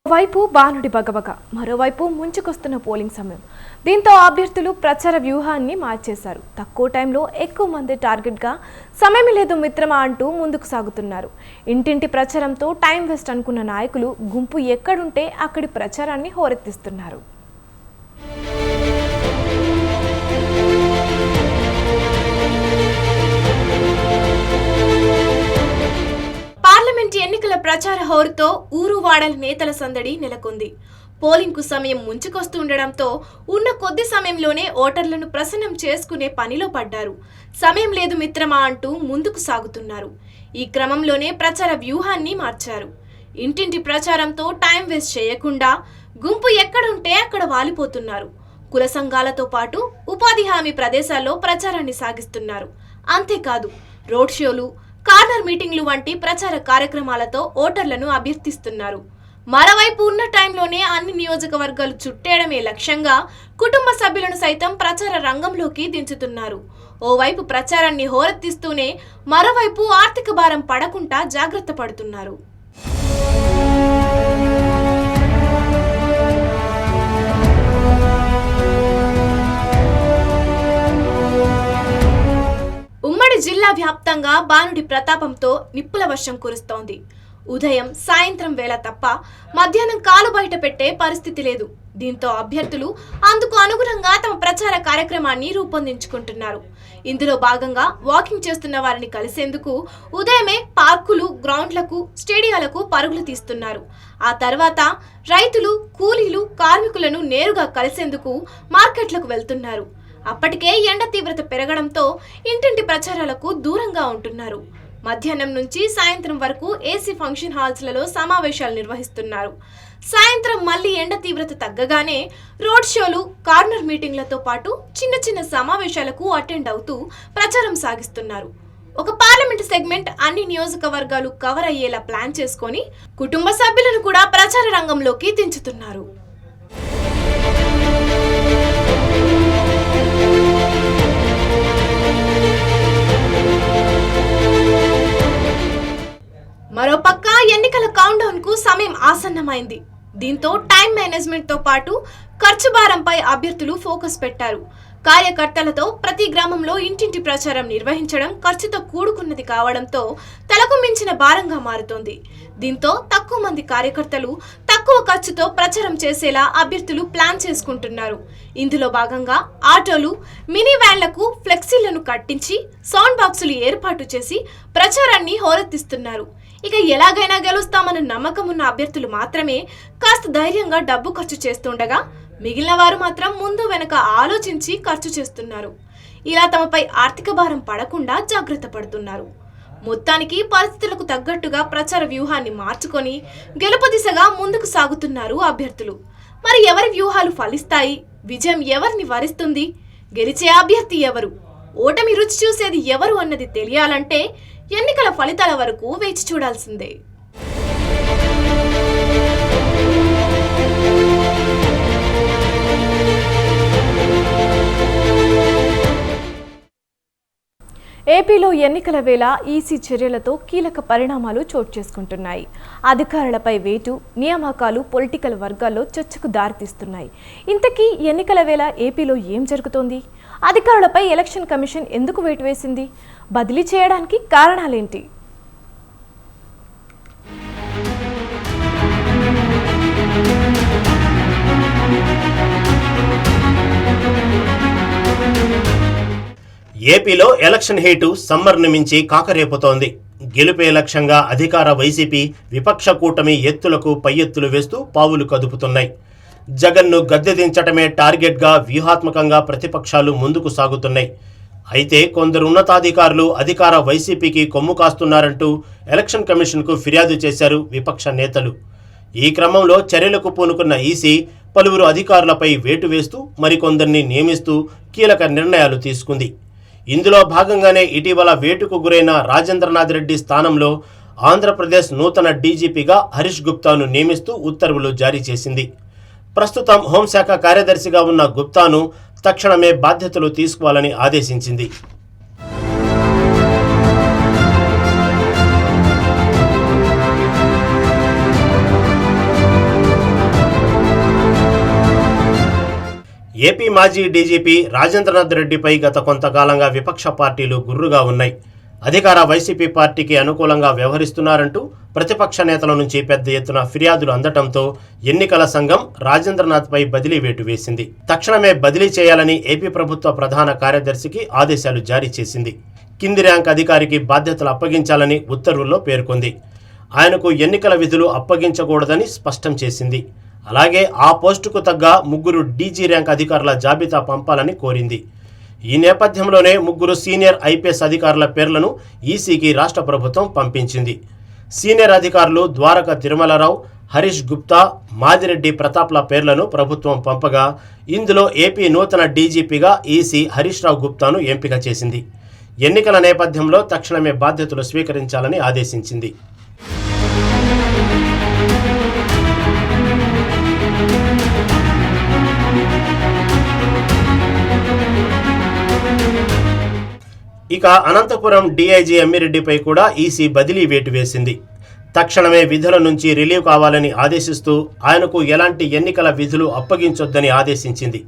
వైపు బానుడి బగబగ, మరోవైపు ముంచుకొస్తున్న పోలింగ్ సమయం. దీంతో అభ్యర్థులు ప్రచార వ్యూహాన్ని మార్చేశారు. తక్కువ టైంలో ఎక్కువ మంది టార్గెట్గా సమయం లేదు మిత్రమా అంటూ ముందుకు సాగుతున్నారు. ఇంటింటి ప్రచారంతో టైం వేస్ట్ అనుకున్న నాయకులు గుంపు ఎక్కడుంటే అక్కడి ప్రచారాన్ని హోరెత్తిస్తున్నారు. పార్లమెంట్ ఎన్నికల ప్రచార హోరుతో ఊరు వాడల నేతల సందడి నెలకొంది. పోలింగ్ కు సమయం ముంచుకొస్తుండడంతో ఉన్న కొద్ది సమయంలోనే ఓటర్లను ప్రసన్నం చేసుకునే పనిలో పడ్డారు. సమయం లేదు మిత్రమా అంటూ ముందుకు సాగుతున్నారు. ఈ క్రమంలోనే ప్రచార వ్యూహాన్ని మార్చారు. ఇంటింటి ప్రచారంతో టైం వేస్ట్ చేయకుండా గుంపు ఎక్కడుంటే అక్కడ వాలిపోతున్నారు. కుల సంఘాలతో పాటు ఉపాధి హామీ ప్రదేశాల్లో ప్రచారాన్ని సాగిస్తున్నారు. అంతేకాదు రోడ్ షోలు, కార్నర్ మీటింగ్లు వంటి ప్రచార కార్యక్రమాలతో ఓటర్లను అభ్యర్థిస్తున్నారు. మరోవైపు ఉన్న టైంలోనే అన్ని నియోజకవర్గాలు చుట్టేయడమే లక్ష్యంగా కుటుంబ సభ్యులను సైతం ప్రచార రంగంలోకి దించుతున్నారు. ఓవైపు ప్రచారాన్ని హోరెత్తిస్తూనే మరోవైపు ఆర్థిక భారం పడకుండా జాగ్రత్త పడుతున్నారు. ఉమ్మడి జిల్లా వ్యాప్తంగా బానుడి ప్రతాపంతో నిప్పుల వర్షం కురుస్తోంది. ఉదయం, సాయంత్రం వేళ తప్ప మధ్యాహ్నం కాలు బయట పెట్టే పరిస్థితి లేదు. దీంతో అభ్యర్థులు అందుకు అనుగుణంగా తమ ప్రచార కార్యక్రమాన్ని రూపొందించుకుంటున్నారు. ఇందులో భాగంగా వాకింగ్ చేస్తున్న వారిని కలిసేందుకు ఉదయమే పార్కులు, గ్రౌండ్లకు, స్టేడియాలకు పరుగులు తీస్తున్నారు. ఆ తర్వాత రైతులు, కూలీలు, కార్మికులను నేరుగా కలిసేందుకు మార్కెట్లకు వెళ్తున్నారు. అప్పటికే ఎండ తీవ్రత పెరగడంతో ఇంటింటి ప్రచారాలకు దూరంగా ఉంటున్నారు. మధ్యాహ్నం నుంచి సాయంత్రం వరకు ఏసీ ఫంక్షన్ హాల్స్లలో సమావేశాలు నిర్వహిస్తున్నారు. సాయంత్రం మళ్లీ ఎండ తీవ్రత తగ్గగానే రోడ్ షోలు, కార్నర్ మీటింగ్లతో పాటు చిన్న చిన్న సమావేశాలకు అటెండ్ అవుతూ ప్రచారం సాగిస్తున్నారు. ఒక పార్లమెంట్ సెగ్మెంట్ అన్ని నియోజకవర్గాలు కవర్ అయ్యేలా ప్లాన్ చేసుకొని కుటుంబ సభ్యులను కూడా ప్రచార రంగంలోకి దించుతున్నారు. మరోపక్క ఎన్నికల కౌంట్డౌన్ కు సమయం ఆసన్నమైంది. దీంతో టైం మేనేజ్మెంట్ తో పాటు ఖర్చు భారంపై అభ్యర్థులు ఫోకస్ పెట్టారు. కార్యకర్తలతో ప్రతి గ్రామంలో ఇంటింటి ప్రచారం నిర్వహించడం ఖర్చుతో కూడుకున్నది కావడంతో తలకు మించిన భారంగా మారుతోంది. దీంతో తక్కువ మంది కార్యకర్తలు తక్కువ ఖర్చుతో ప్రచారం చేసేలా అభ్యర్థులు ప్లాన్ చేసుకుంటున్నారు. ఇందులో భాగంగా ఆటోలు, మినీ వ్యాన్లకు ఫ్లెక్సీలను కట్టించి సౌండ్ బాక్సులు ఏర్పాటు చేసి ప్రచారాన్ని హోరెత్తిస్తున్నారు. ఇక ఎలాగైనా గెలుస్తామన్న నమ్మకం ఉన్న అభ్యర్థులు మాత్రమే కాస్త ధైర్యంగా డబ్బు ఖర్చు చేస్తుండగా మిగిలిన వారు మాత్రం ముందు వెనక ఆలోచించి ఖర్చు చేస్తున్నారు. ఇలా తమపై ఆర్థిక భారం పడకుండా జాగ్రత్త పడుతున్నారు. మొత్తానికి పరిస్థితులకు తగ్గట్టుగా ప్రచార వ్యూహాన్ని మార్చుకొని గెలుపు దిశగా ముందుకు సాగుతున్నారు అభ్యర్థులు. మరి ఎవరి వ్యూహాలు ఫలిస్తాయి? విజయం ఎవరిని వరిస్తుంది? గెలిచే అభ్యర్థి ఎవరు? ఓటమి రుచి చూసేది ఎవరు అన్నది తెలియాలంటే ఎన్నికల ఫలితాల వరకు వేచి చూడాల్సిందే. ఏపీలో ఎన్నికల వేళ ఈసీ చర్యలతో కీలక పరిణామాలు చోటు చేసుకుంటున్నాయి. అధికారులపై వేటు, నియామకాలు పొలిటికల్ వర్గాల్లో చర్చకు దారితీస్తున్నాయి. ఇంతకీ ఎన్నికల వేళ ఏపీలో ఏం జరుగుతోంది? అధికారులపై ఎలక్షన్ కమిషన్ ఎందుకు వేటు వేసింది? బదిలీ చేయడానికి కారణాలేంటి? ఏపీలో ఎలక్షన్ హీటు సమ్మర్ను మించి కాకరేపుతోంది. గెలుపే లక్ష్యంగా అధికార వైసీపీ, విపక్ష కూటమి ఎత్తులకు పై ఎత్తులు వేస్తూ పావులు కదుపుతున్నాయి. జగన్ను గద్దెదించటమే టార్గెట్గా వ్యూహాత్మకంగా ప్రతిపక్షాలు ముందుకు సాగుతున్నాయి. అయితే కొందరు ఉన్నతాధికారులు అధికార వైసీపీకి కొమ్ము కాస్తున్నారంటూ ఎలక్షన్ కమిషన్కు ఫిర్యాదు చేశారు విపక్ష నేతలు. ఈ క్రమంలో చర్యలకు పూనుకున్న ఈసీ పలువురు అధికారులపై వేటు వేస్తూ మరికొందరిని నియమిస్తూ కీలక నిర్ణయాలు తీసుకుంది. ఇందులో భాగంగానే ఇటీవల వేటుకు గురైన రాజేంద్రనాథ్ రెడ్డి స్థానంలో ఆంధ్రప్రదేశ్ నూతన డీజీపీగా హరీష్ గుప్తాను నియమిస్తూ ఉత్తర్వులు జారీ చేసింది. ప్రస్తుతం హోంశాఖ కార్యదర్శిగా ఉన్న గుప్తాను తక్షణమే బాధ్యతలు తీసుకోవాలని ఆదేశించింది. ఏపీ మాజీ డీజీపీ రాజేంద్రనాథ్ రెడ్డిపై గత కొంతకాలంగా విపక్ష పార్టీలు గుర్రుగా ఉన్నాయి. అధికార వైసీపీ పార్టీకి అనుకూలంగా వ్యవహరిస్తున్నారంటూ ప్రతిపక్ష నేతల నుంచి పెద్ద ఎత్తున ఫిర్యాదులు అందటంతో ఎన్నికల సంఘం రాజేంద్రనాథ్పై బదిలీ వేటు వేసింది. తక్షణమే బదిలీ చేయాలని ఏపీ ప్రభుత్వ ప్రధాన కార్యదర్శికి ఆదేశాలు జారీ చేసింది. కింది ర్యాంక్ అధికారికి బాధ్యతలు అప్పగించాలని ఉత్తర్వుల్లో పేర్కొంది. ఆయనకు ఎన్నికల విధులు అప్పగించకూడదని స్పష్టం చేసింది. అలాగే ఆ పోస్టుకు తగ్గ 3 డీజీ ర్యాంక్ అధికారుల జాబితా పంపాలని కోరింది. ఈ నేపథ్యంలోనే 3 సీనియర్ ఐపీఎస్ అధికారుల పేర్లను ఈసీకి రాష్ట్ర ప్రభుత్వం పంపించింది. సీనియర్ అధికారులు ద్వారక తిరుమలరావు, హరీష్ గుప్తా, మాదిరెడ్డి ప్రతాప్ల పేర్లను ప్రభుత్వం పంపగా ఇందులో ఏపీ నూతన డీజీపీగా ఈసీ హరీష్ రావు గుప్తాను ఎంపిక చేసింది. ఎన్నికల నేపథ్యంలో తక్షణమే బాధ్యతలు స్వీకరించాలని ఆదేశించింది. ఇక అనంతపురం డీఐజీ అమ్మిరెడ్డిపై కూడా ఈసీ బదిలీ వేటు వేసింది. తక్షణమే విధుల నుంచి రిలీవ్ కావాలని ఆదేశిస్తూ ఆయనకు ఎలాంటి ఎన్నికల విధులు అప్పగించొద్దని ఆదేశించింది.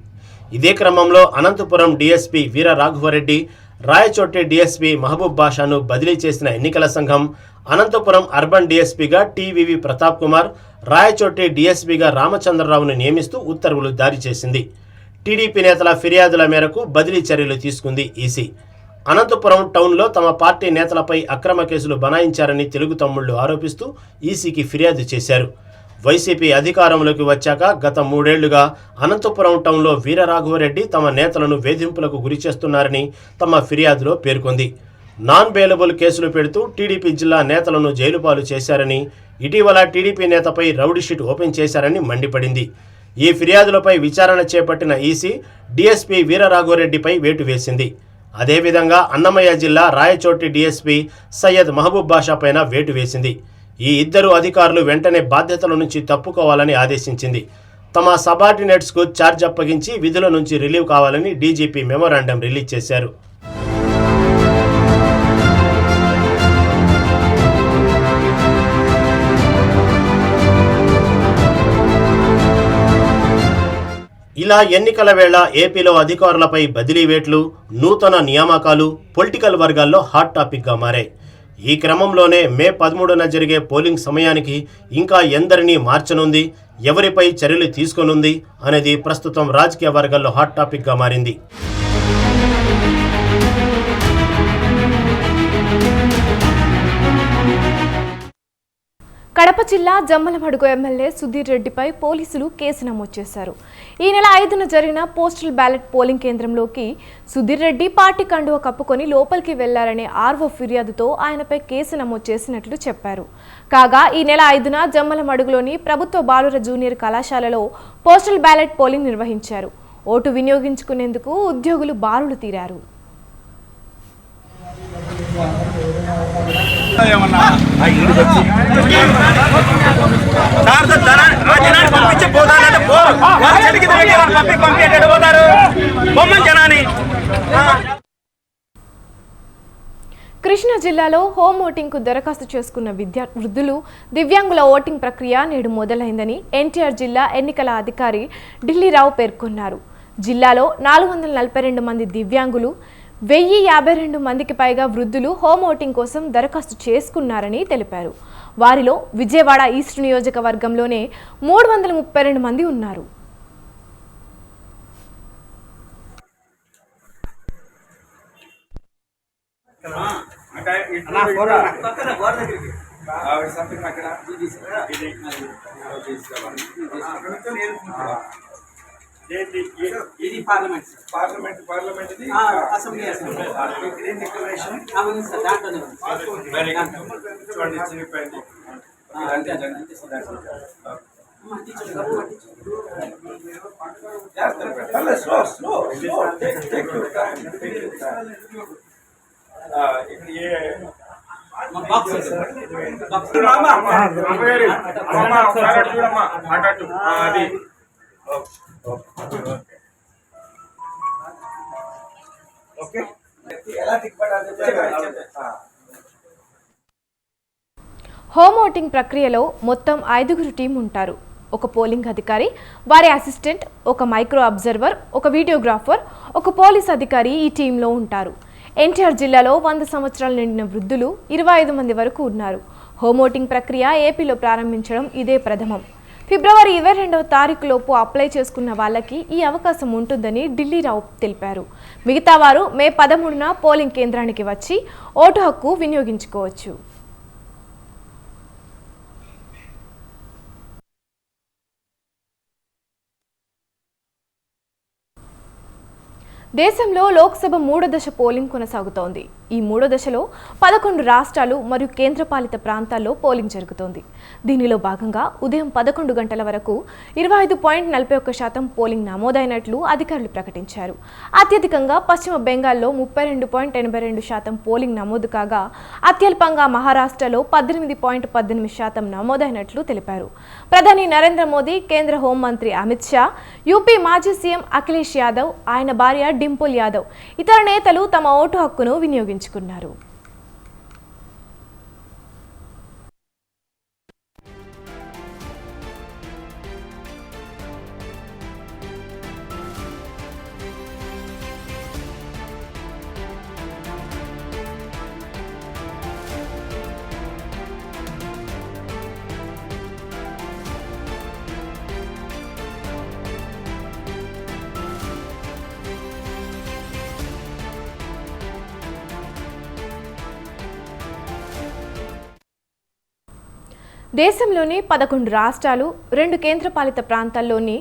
ఇదే క్రమంలో అనంతపురం డీఎస్పీ వీర రాఘవరెడ్డి, రాయచోటి డీఎస్పీ మహబూబ్ బాషాను బదిలీ చేసిన ఎన్నికల సంఘం అనంతపురం అర్బన్ డీఎస్పీగా టీవీవి ప్రతాప్ కుమార్, రాయచోటి డీఎస్పీగా రామచంద్రరావును నియమిస్తూ ఉత్తర్వులు జారీ చేసింది. టీడీపీ నేతల ఫిర్యాదుల మేరకు బదిలీ చర్యలు తీసుకుంది ఈసీ. అనంతపురం టౌన్లో తమ పార్టీ నేతలపై అక్రమ కేసులు బనాయించారని తెలుగు తమ్ముళ్లు ఆరోపిస్తూ ఈసీకి ఫిర్యాదు చేశారు. వైసీపీ అధికారంలోకి వచ్చాక గత 3 ఏళ్లుగా అనంతపురం టౌన్లో వీరరాఘవరెడ్డి తమ నేతలను వేధింపులకు గురి చేస్తున్నారని తమ ఫిర్యాదులో పేర్కొంది. నాన్ బెయిలబుల్ కేసులు పెడుతూ టీడీపీ జిల్లా నేతలను జైలుపాలు చేశారని, ఇటీవల టీడీపీ నేతపై రౌడీ షీట్ ఓపెన్ చేశారని మండిపడింది. ఈ ఫిర్యాదులపై విచారణ చేపట్టిన ఈసీ డీఎస్పీ వీరరాఘవరెడ్డిపై వేటు వేసింది. అదేవిధంగా అన్నమయ్య జిల్లా రాయచోటి డీఎస్పీ సయ్యద్ మహబూబ్ బాషా పైన వేటు వేసింది. ఈ ఇద్దరు అధికారులు వెంటనే బాధ్యతల నుంచి తప్పుకోవాలని ఆదేశించింది. తమ సబార్డినేట్స్కు ఛార్జ్ అప్పగించి విధుల నుంచి రిలీవ్ కావాలని డీజీపీ మెమోరాండం రిలీజ్ చేశారు. ఇలా ఎన్నికల వేళ ఏపీలో అధికారులపై బదిలీ వేట్లు, నూతన నియామకాలు పొలిటికల్ వర్గాల్లో హాట్ టాపిక్గా మారాయి. ఈ క్రమంలోనే మే 13న జరిగే పోలింగ్ సమయానికి ఇంకా ఎందరినీ మార్చనుంది, ఎవరిపై చర్యలు తీసుకోనుంది అనేది ప్రస్తుతం రాజకీయ వర్గాల్లో హాట్ టాపిక్గా మారింది. కడప జిల్లా జమ్మలమడుగు ఎమ్మెల్యే సుధీర్ రెడ్డిపై పోలీసులు కేసు నమోదు చేశారు. ఈ నెల 5న జరిగిన పోస్టల్ బ్యాలెట్ పోలింగ్ కేంద్రంలోకి సుధీర్ రెడ్డి పార్టీ కండువా కప్పుకొని లోపలికి వెళ్లారనే ఆర్వో ఫిర్యాదుతో ఆయనపై కేసు నమోదు చేసినట్లు చెప్పారు. కాగా ఈ నెల 5న జమ్మలమడుగులోని ప్రభుత్వ బాలుర జూనియర్ కళాశాలలో పోస్టల్ బ్యాలెట్ పోలింగ్ నిర్వహించారు. ఓటు వినియోగించుకునేందుకు ఉద్యోగులు బారులు తీరారు. కృష్ణా జిల్లాలో హోమ్ ఓటింగ్కు దరఖాస్తు చేసుకున్న వృద్ధులు, దివ్యాంగుల ఓటింగ్ ప్రక్రియ నేడు మొదలైందని ఎన్టీఆర్ జిల్లా ఎన్నికల అధికారి ఢిల్లీరావు పేర్కొన్నారు. జిల్లాలో 442 మంది దివ్యాంగులు, 1052 మందికి పైగా వృద్ధులు హోమ్ ఓటింగ్ కోసం దరఖాస్తు చేసుకున్నారని తెలిపారు. వారిలో విజయవాడ ఈస్ట్ నియోజకవర్గంలోనే 332 మంది ఉన్నారు. ఇది పార్లమెంట్ ఇది అసెంబ్లీ గ్రీన్ డిక్లరేషన్ అవును సార్ దాంట్లోనే వెరీ గుడ్ చూడండి చిరిపోయింది స్లో టేక్ యువర్ టైం ఇక్కడ ఏ బాక్స్ మామా మామా ఒకసారి చూడమ్మా అటట్టు అది ఓకే ఎలా టిక్ హోమ్ ఓటింగ్ ప్రక్రియలో మొత్తం 5గురు టీం ఉంటారు. ఒక పోలింగ్ అధికారి, వారి అసిస్టెంట్, ఒక మైక్రో అబ్జర్వర్, ఒక వీడియోగ్రాఫర్, ఒక పోలీస్ అధికారి ఈ టీంలో ఉంటారు. ఎన్టీఆర్ జిల్లాలో 100 సంవత్సరాలు నిండిన వృద్ధులు 25 మంది వరకు ఉన్నారు. హోమ్ ఓటింగ్ ప్రక్రియ ఏపీలో ప్రారంభించడం ఇదే ప్రథమం. ఫిబ్రవరి 22వ తారీఖులోపు అప్లై చేసుకున్న వాళ్ళకి ఈ అవకాశం ఉంటుందని ఢిల్లీరావు తెలిపారు. మిగతా వారు మే 13న పోలింగ్ కేంద్రానికి వచ్చి ఓటు హక్కు వినియోగించుకోవచ్చు. దేశంలో లోక్సభ 3వ దశ పోలింగ్ కొనసాగుతోంది. ఈ 3వ దశలో 11 రాష్ట్రాలు మరియు కేంద్రపాలిత ప్రాంతాల్లో పోలింగ్ జరుగుతోంది. దీనిలో భాగంగా ఉదయం 11 గంటల వరకు 25.41% పోలింగ్ నమోదైనట్లు అధికారులు ప్రకటించారు. అత్యధికంగా పశ్చిమ బెంగాల్లో 32.82% పోలింగ్ నమోదు కాగా అత్యల్పంగా మహారాష్ట్రలో 18.18% నమోదైనట్లు తెలిపారు. ప్రధాని నరేంద్ర మోదీ, కేంద్ర హోంమంత్రి అమిత్ షా, యూపీ మాజీ సీఎం అఖిలేష్ యాదవ్, ఆయన భార్య డింపుల్ యాదవ్, ఇతర నేతలు తమ ఓటు హక్కును వినియోగించుకున్నారు. దేశంలోని 11 రాష్ట్రాలు, 2 కేంద్రపాలిత ప్రాంతాల్లోని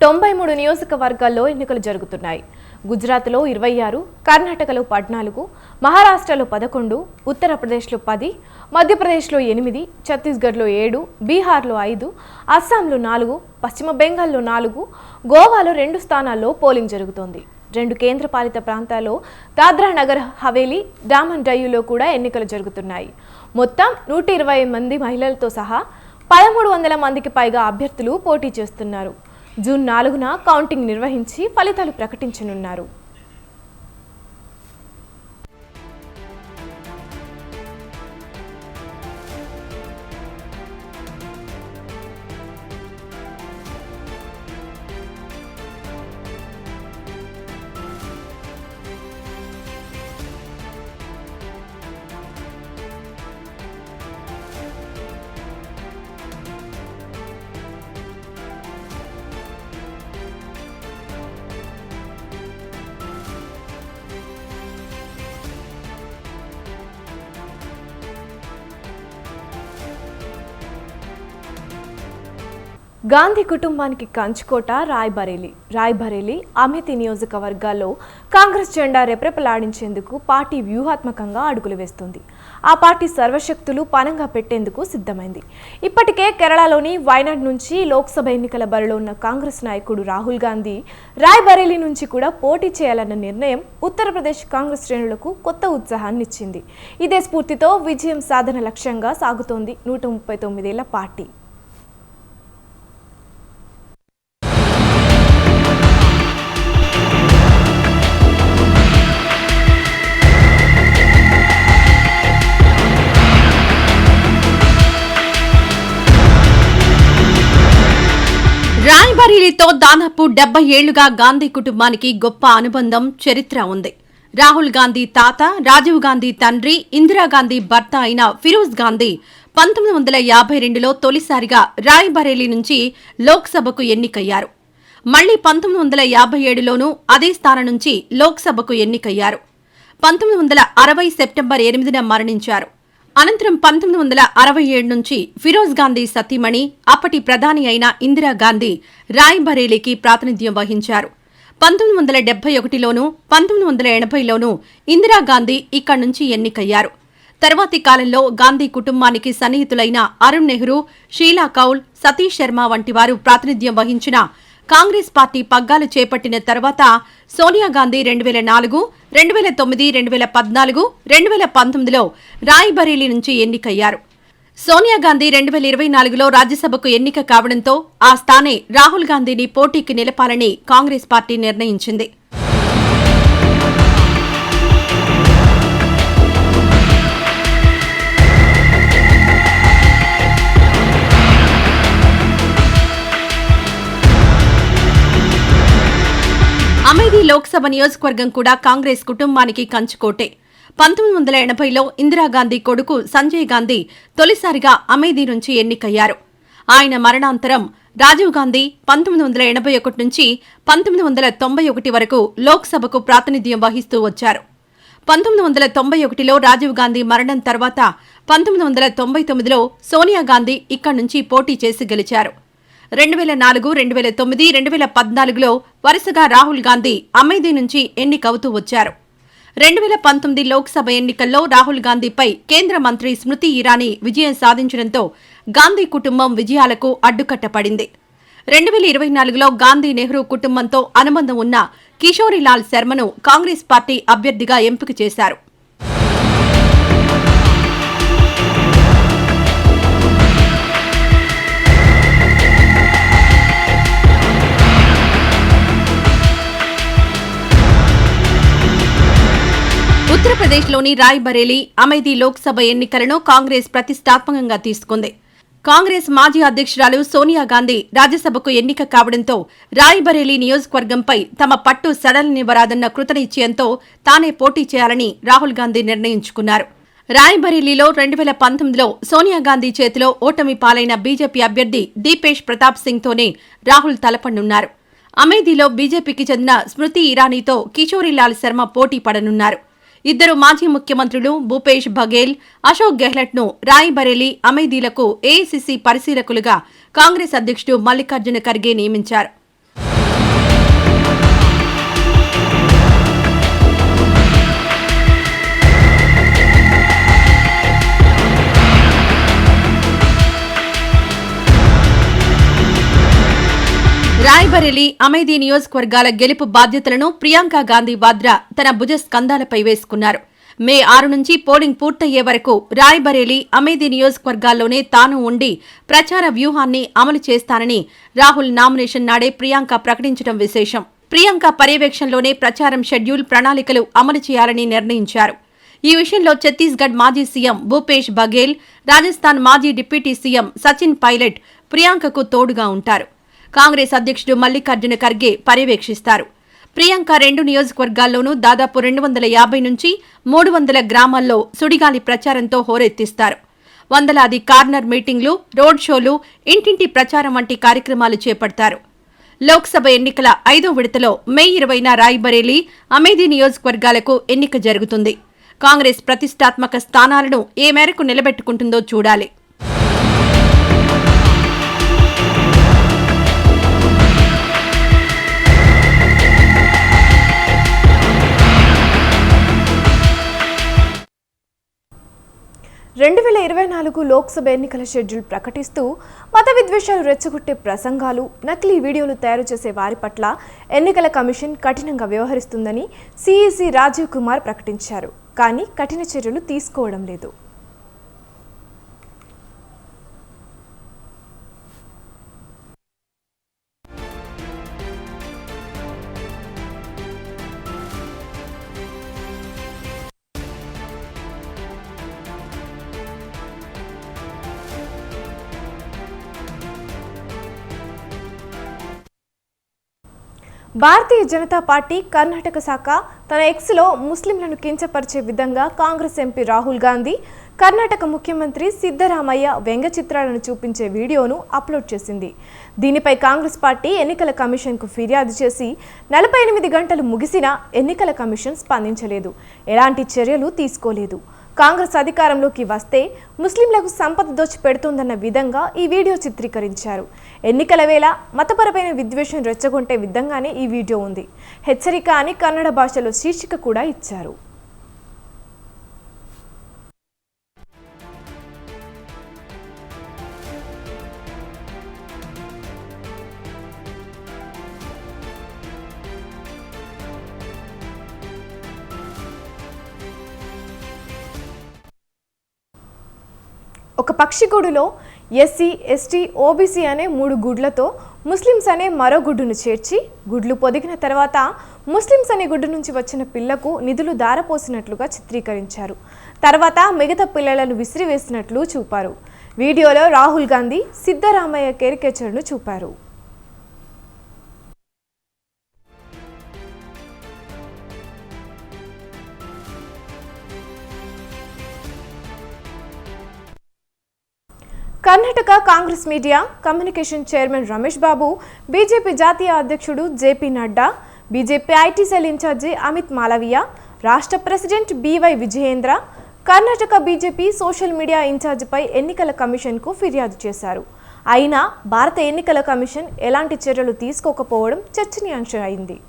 93 నియోజకవర్గాల్లో ఎన్నికలు జరుగుతున్నాయి. గుజరాత్లో 26, కర్ణాటకలో 14, మహారాష్ట్రలో 11, ఉత్తరప్రదేశ్లో 10, మధ్యప్రదేశ్లో 8, ఛత్తీస్గఢ్లో 7, బీహార్లో 5, అస్సాంలో 4, పశ్చిమ బెంగాల్లో 4, గోవాలో 2 స్థానాల్లో పోలింగ్ జరుగుతోంది. 2 కేంద్రపాలిత ప్రాంతాల్లో దాద్రా నగర్ హవేలీ, డామన్ డయ్యూలో కూడా ఎన్నికలు జరుగుతున్నాయి. మొత్తం 120 మంది మహిళలతో సహా 1300 మందికి పైగా అభ్యర్థులు పోటీ చేస్తున్నారు. జూన్ 4న కౌంటింగ్ నిర్వహించి ఫలితాలు ప్రకటించనున్నారు. గాంధీ కుటుంబానికి కంచుకోట రాయ్బరేలీ, అమేథీ నియోజకవర్గాల్లో కాంగ్రెస్ జెండా రెపరెపలాడించేందుకు పార్టీ వ్యూహాత్మకంగా అడుగులు వేస్తుంది. ఆ పార్టీ సర్వశక్తులు పనంగా పెట్టేందుకు సిద్ధమైంది. ఇప్పటికే కేరళలోని వైనాడ్ నుంచి లోక్సభ ఎన్నికల బరిలో ఉన్న కాంగ్రెస్ నాయకుడు రాహుల్ గాంధీ రాయ్బరేలీ నుంచి కూడా పోటీ చేయాలన్న నిర్ణయం ఉత్తరప్రదేశ్ కాంగ్రెస్ శ్రేణులకు కొత్త ఉత్సాహాన్నిచ్చింది. ఇదే స్ఫూర్తితో విజయం సాధన లక్ష్యంగా సాగుతోంది 139 ఏళ్ల పార్టీ. రాయ్బరేలీతో దాదాపు 70 ఏళ్లుగా గాంధీ కుటుంబానికి గొప్ప అనుబంధం, చరిత్ర ఉంది. రాహుల్ గాంధీ తాత, రాజీవ్ గాంధీ తండ్రి, ఇందిరాగాంధీ భర్త అయిన ఫిరోజ్ గాంధీ 1952లో తొలిసారిగా రాయ్బరేలీ నుంచి లోక్సభకు ఎన్నికయ్యారు. మళ్లీ 1957లోనూ అదే స్థానం నుంచి లోక్సభకు ఎన్నికయ్యారు. 1960 సెప్టెంబర్ 8న మరణించారు. అనంతరం 1967 నుంచి ఫిరోజ్ గాంధీ సతీమణి, అప్పటి ప్రధాని అయిన ఇందిరాగాంధీ రాయ్బరేలీకి ప్రాతినిధ్యం వహించారు. 1971లోనూ 1980లోనూ ఇందిరాగాంధీ ఇక్కడి నుంచి ఎన్నికయ్యారు. తర్వాతి కాలంలో గాంధీ కుటుంబానికి సన్నిహితులైన అరుణ్ నెహ్రూ, షీలా కౌల్, సతీష్ శర్మ వంటి వారు ప్రాతినిధ్యం వహించిన కాంగ్రెస్ పార్టీ పగ్గాలు చేపట్టిన తర్వాత సోనియా గాంధీ 2004, 2009, 2014, 2019లో రాయ్బరేలీ నుంచి ఎన్నికయ్యారు. సోనియా గాంధీ 2024లో రాజ్యసభకు ఎన్నిక కావడంతో ఆ స్థానే రాహుల్ గాంధీని పోటీకి నిలపాలని కాంగ్రెస్ పార్టీ నిర్ణయించింది. అమేథీ లోక్సభ నియోజకవర్గం కూడా కాంగ్రెస్ కుటుంబానికి కంచుకోటే. 1980లో ఇందిరాగాంధీ కొడుకు సంజయ్ గాంధీ తొలిసారిగా అమేథీ నుంచి ఎన్నికయ్యారు. ఆయన మరణాంతరం రాజీవ్ గాంధీ 1981 నుంచి 1991 వరకు లోక్సభకు ప్రాతినిధ్యం వహిస్తూ వచ్చారు. 1991లో రాజీవ్ గాంధీ మరణం తర్వాత 1999లో సోనియా గాంధీ ఇక్కడి నుంచి పోటీ చేసి గెలిచారు. 2004, 2009, 2014లో వరుసగా రాహుల్ గాంధీ అమేథీ నుంచి ఎన్నికవుతూ వచ్చారు. 2019 లోక్సభ ఎన్నికల్లో రాహుల్ గాంధీపై కేంద్ర మంత్రి స్మృతి ఇరానీ విజయం సాధించడంతో గాంధీ కుటుంబం విజయాలకు అడ్డుకట్టపడింది. 2024లో గాంధీ నెహ్రూ కుటుంబంతో అనుబంధం ఉన్న కిషోరీలాల్ శర్మను కాంగ్రెస్ పార్టీ అభ్యర్థిగా ఎంపిక చేశారు. ఉత్తరప్రదేశ్లోని రాయ్బరేలీ, అమేథీ లోక్సభ ఎన్నికలను కాంగ్రెస్ ప్రతిష్టాత్మకంగా తీసుకుంది. కాంగ్రెస్ మాజీ అధ్యక్షురాలు సోనియా గాంధీ రాజ్యసభకు ఎన్నిక కావడంతో రాయ్బరేలీ నియోజకవర్గంపై తమ పట్టు సడలనివ్వరాదన్న కృతనిశ్చయంతో తానే పోటీ చేయాలని రాహుల్ గాంధీ నిర్ణయించుకున్నారు. రాయ్బరేలీలో 2019లో సోనియా గాంధీ చేతిలో ఓటమి పాలైన బీజేపీ అభ్యర్థి దీపేష్ ప్రతాప్ సింగ్తోనే రాహుల్ తలపడనున్నారు. అమేథీలో బీజేపీకి చెందిన స్మృతి ఇరానీతో కిషోరీలాల్ శర్మ పోటీ పడనున్నారు. ఇద్దరు మాజీ ముఖ్యమంత్రులు భూపేష్ బఘేల్, అశోక్ గెహ్లట్ను రాయ్బరేలీ, అమేథీలకు ఏఐసీసీ పరిశీలకులుగా కాంగ్రెస్ అధ్యక్షుడు మల్లికార్జున ఖర్గే నియమించారు. రాయ్బరేలీ అమేథీ నియోజకవర్గాల గెలుపు బాధ్యతలను ప్రియాంక గాంధీ వాద్రా తన భుజ స్కంధాలపై వేసుకున్నారు. మే 6 నుంచి పోలింగ్ పూర్తయ్యే వరకు రాయ్బరేలీ అమేథీ నియోజకవర్గాల్లోనే తాను ఉండి ప్రచార వ్యూహాన్ని అమలు చేస్తానని రాహుల్ నామినేషన్ నాడే ప్రియాంక ప్రకటించడం విశేషం. ప్రియాంక పర్యవేక్షణలోనే ప్రచారం షెడ్యూల్ ప్రణాళికలు అమలు చేయాలని నిర్ణయించారు. ఈ విషయంలో ఛత్తీస్గఢ్ మాజీ సీఎం భూపేష్ బఘేల్, రాజస్థాన్ మాజీ డిప్యూటీ సీఎం సచిన్ పైలట్ ప్రియాంకకు తోడుగా ఉంటారు. కాంగ్రెస్ అధ్యక్షుడు మల్లికార్జున ఖర్గే పర్యవేక్షిస్తారు. ప్రియాంక 2 నియోజకవర్గాల్లోనూ దాదాపు 250 నుంచి 300 గ్రామాల్లో సుడిగాలి ప్రచారంతో హోరెత్తిస్తారు. వందలాది కార్నర్ మీటింగ్లు, రోడ్ షోలు, ఇంటింటి ప్రచారం వంటి కార్యక్రమాలు చేపడతారు. లోక్సభ ఎన్నికల 5వ విడతలో మే 20న రాయ్బరేలీ, అమేథీ నియోజకవర్గాలకు ఎన్నిక జరుగుతుంది. కాంగ్రెస్ ప్రతిష్టాత్మక స్థానాలను ఏ మేరకు నిలబెట్టుకుంటుందో చూడాలి. రెండు 2024 లోక్సభ ఎన్నికల షెడ్యూల్ ప్రకటిస్తూ మత విద్వేషాలు రెచ్చగొట్టే ప్రసంగాలు, నకిలీ వీడియోలు తయారు చేసే వారి పట్ల ఎన్నికల కమిషన్ కఠినంగా వ్యవహరిస్తుందని సిఈసి రాజీవ్ కుమార్ ప్రకటించారు. కానీ కఠిన చర్యలు తీసుకోవడం లేదు. భారతీయ జనతా పార్టీ కర్ణాటక శాఖ తన ఎక్స్లో ముస్లింలను కించపరిచే విధంగా కాంగ్రెస్ ఎంపీ రాహుల్ గాంధీ, కర్ణాటక ముఖ్యమంత్రి సిద్ధరామయ్య వ్యంగ్య చిత్రాలను చూపించే వీడియోను అప్లోడ్ చేసింది. దీనిపై కాంగ్రెస్ పార్టీ ఎన్నికల కమిషన్కు ఫిర్యాదు చేసి 48 గంటలు ముగిసినా ఎన్నికల కమిషన్ స్పందించలేదు, ఎలాంటి చర్యలు తీసుకోలేదు. కాంగ్రెస్ అధికారంలోకి వస్తే ముస్లింలకు సంపద దోచి పెడుతోందన్న విధంగా ఈ వీడియో చిత్రీకరించారు. ఎన్నికల వేళ మతపరమైన విద్వేషం రెచ్చగొట్టే విధంగానే ఈ వీడియో ఉంది. హెచ్చరిక అని కన్నడ భాషలో శీర్షిక కూడా ఇచ్చారు. ఒక పక్షిగూడులో ఎస్సీ, ఎస్టీ, ఓబీసీ అనే 3 గుడ్లతో ముస్లిమ్స్ అనే మరో గుడ్డును చేర్చి గుడ్లు పొదిగిన తర్వాత ముస్లిమ్స్ అనే గుడ్డు నుంచి వచ్చిన పిల్లకు నిధులు దారపోసినట్లుగా చిత్రీకరించారు. తర్వాత మిగతా పిల్లలను విసిరివేసినట్లు చూపారు. వీడియోలో రాహుల్ గాంధీ సిద్ధరామయ్య కేరికేచర్ను చూపారు. Karnataka Congress media communication chairman Ramesh Babu, BJP జాతీయ అధ్యక్షుడు JP Nadda, BJP IT cell incharge Amit Malviya, రాష్ట్ర president BV Vijayendra Karnataka BJP social media ఇన్ఛార్జిపై ఎన్నికల కమిషన్కు ఫిర్యాదు చేశారు. అయినా భారత ఎన్నికల కమిషన్ ఎలాంటి చర్యలు తీసుకోకపోవడం చర్చనీయాంశం అయింది.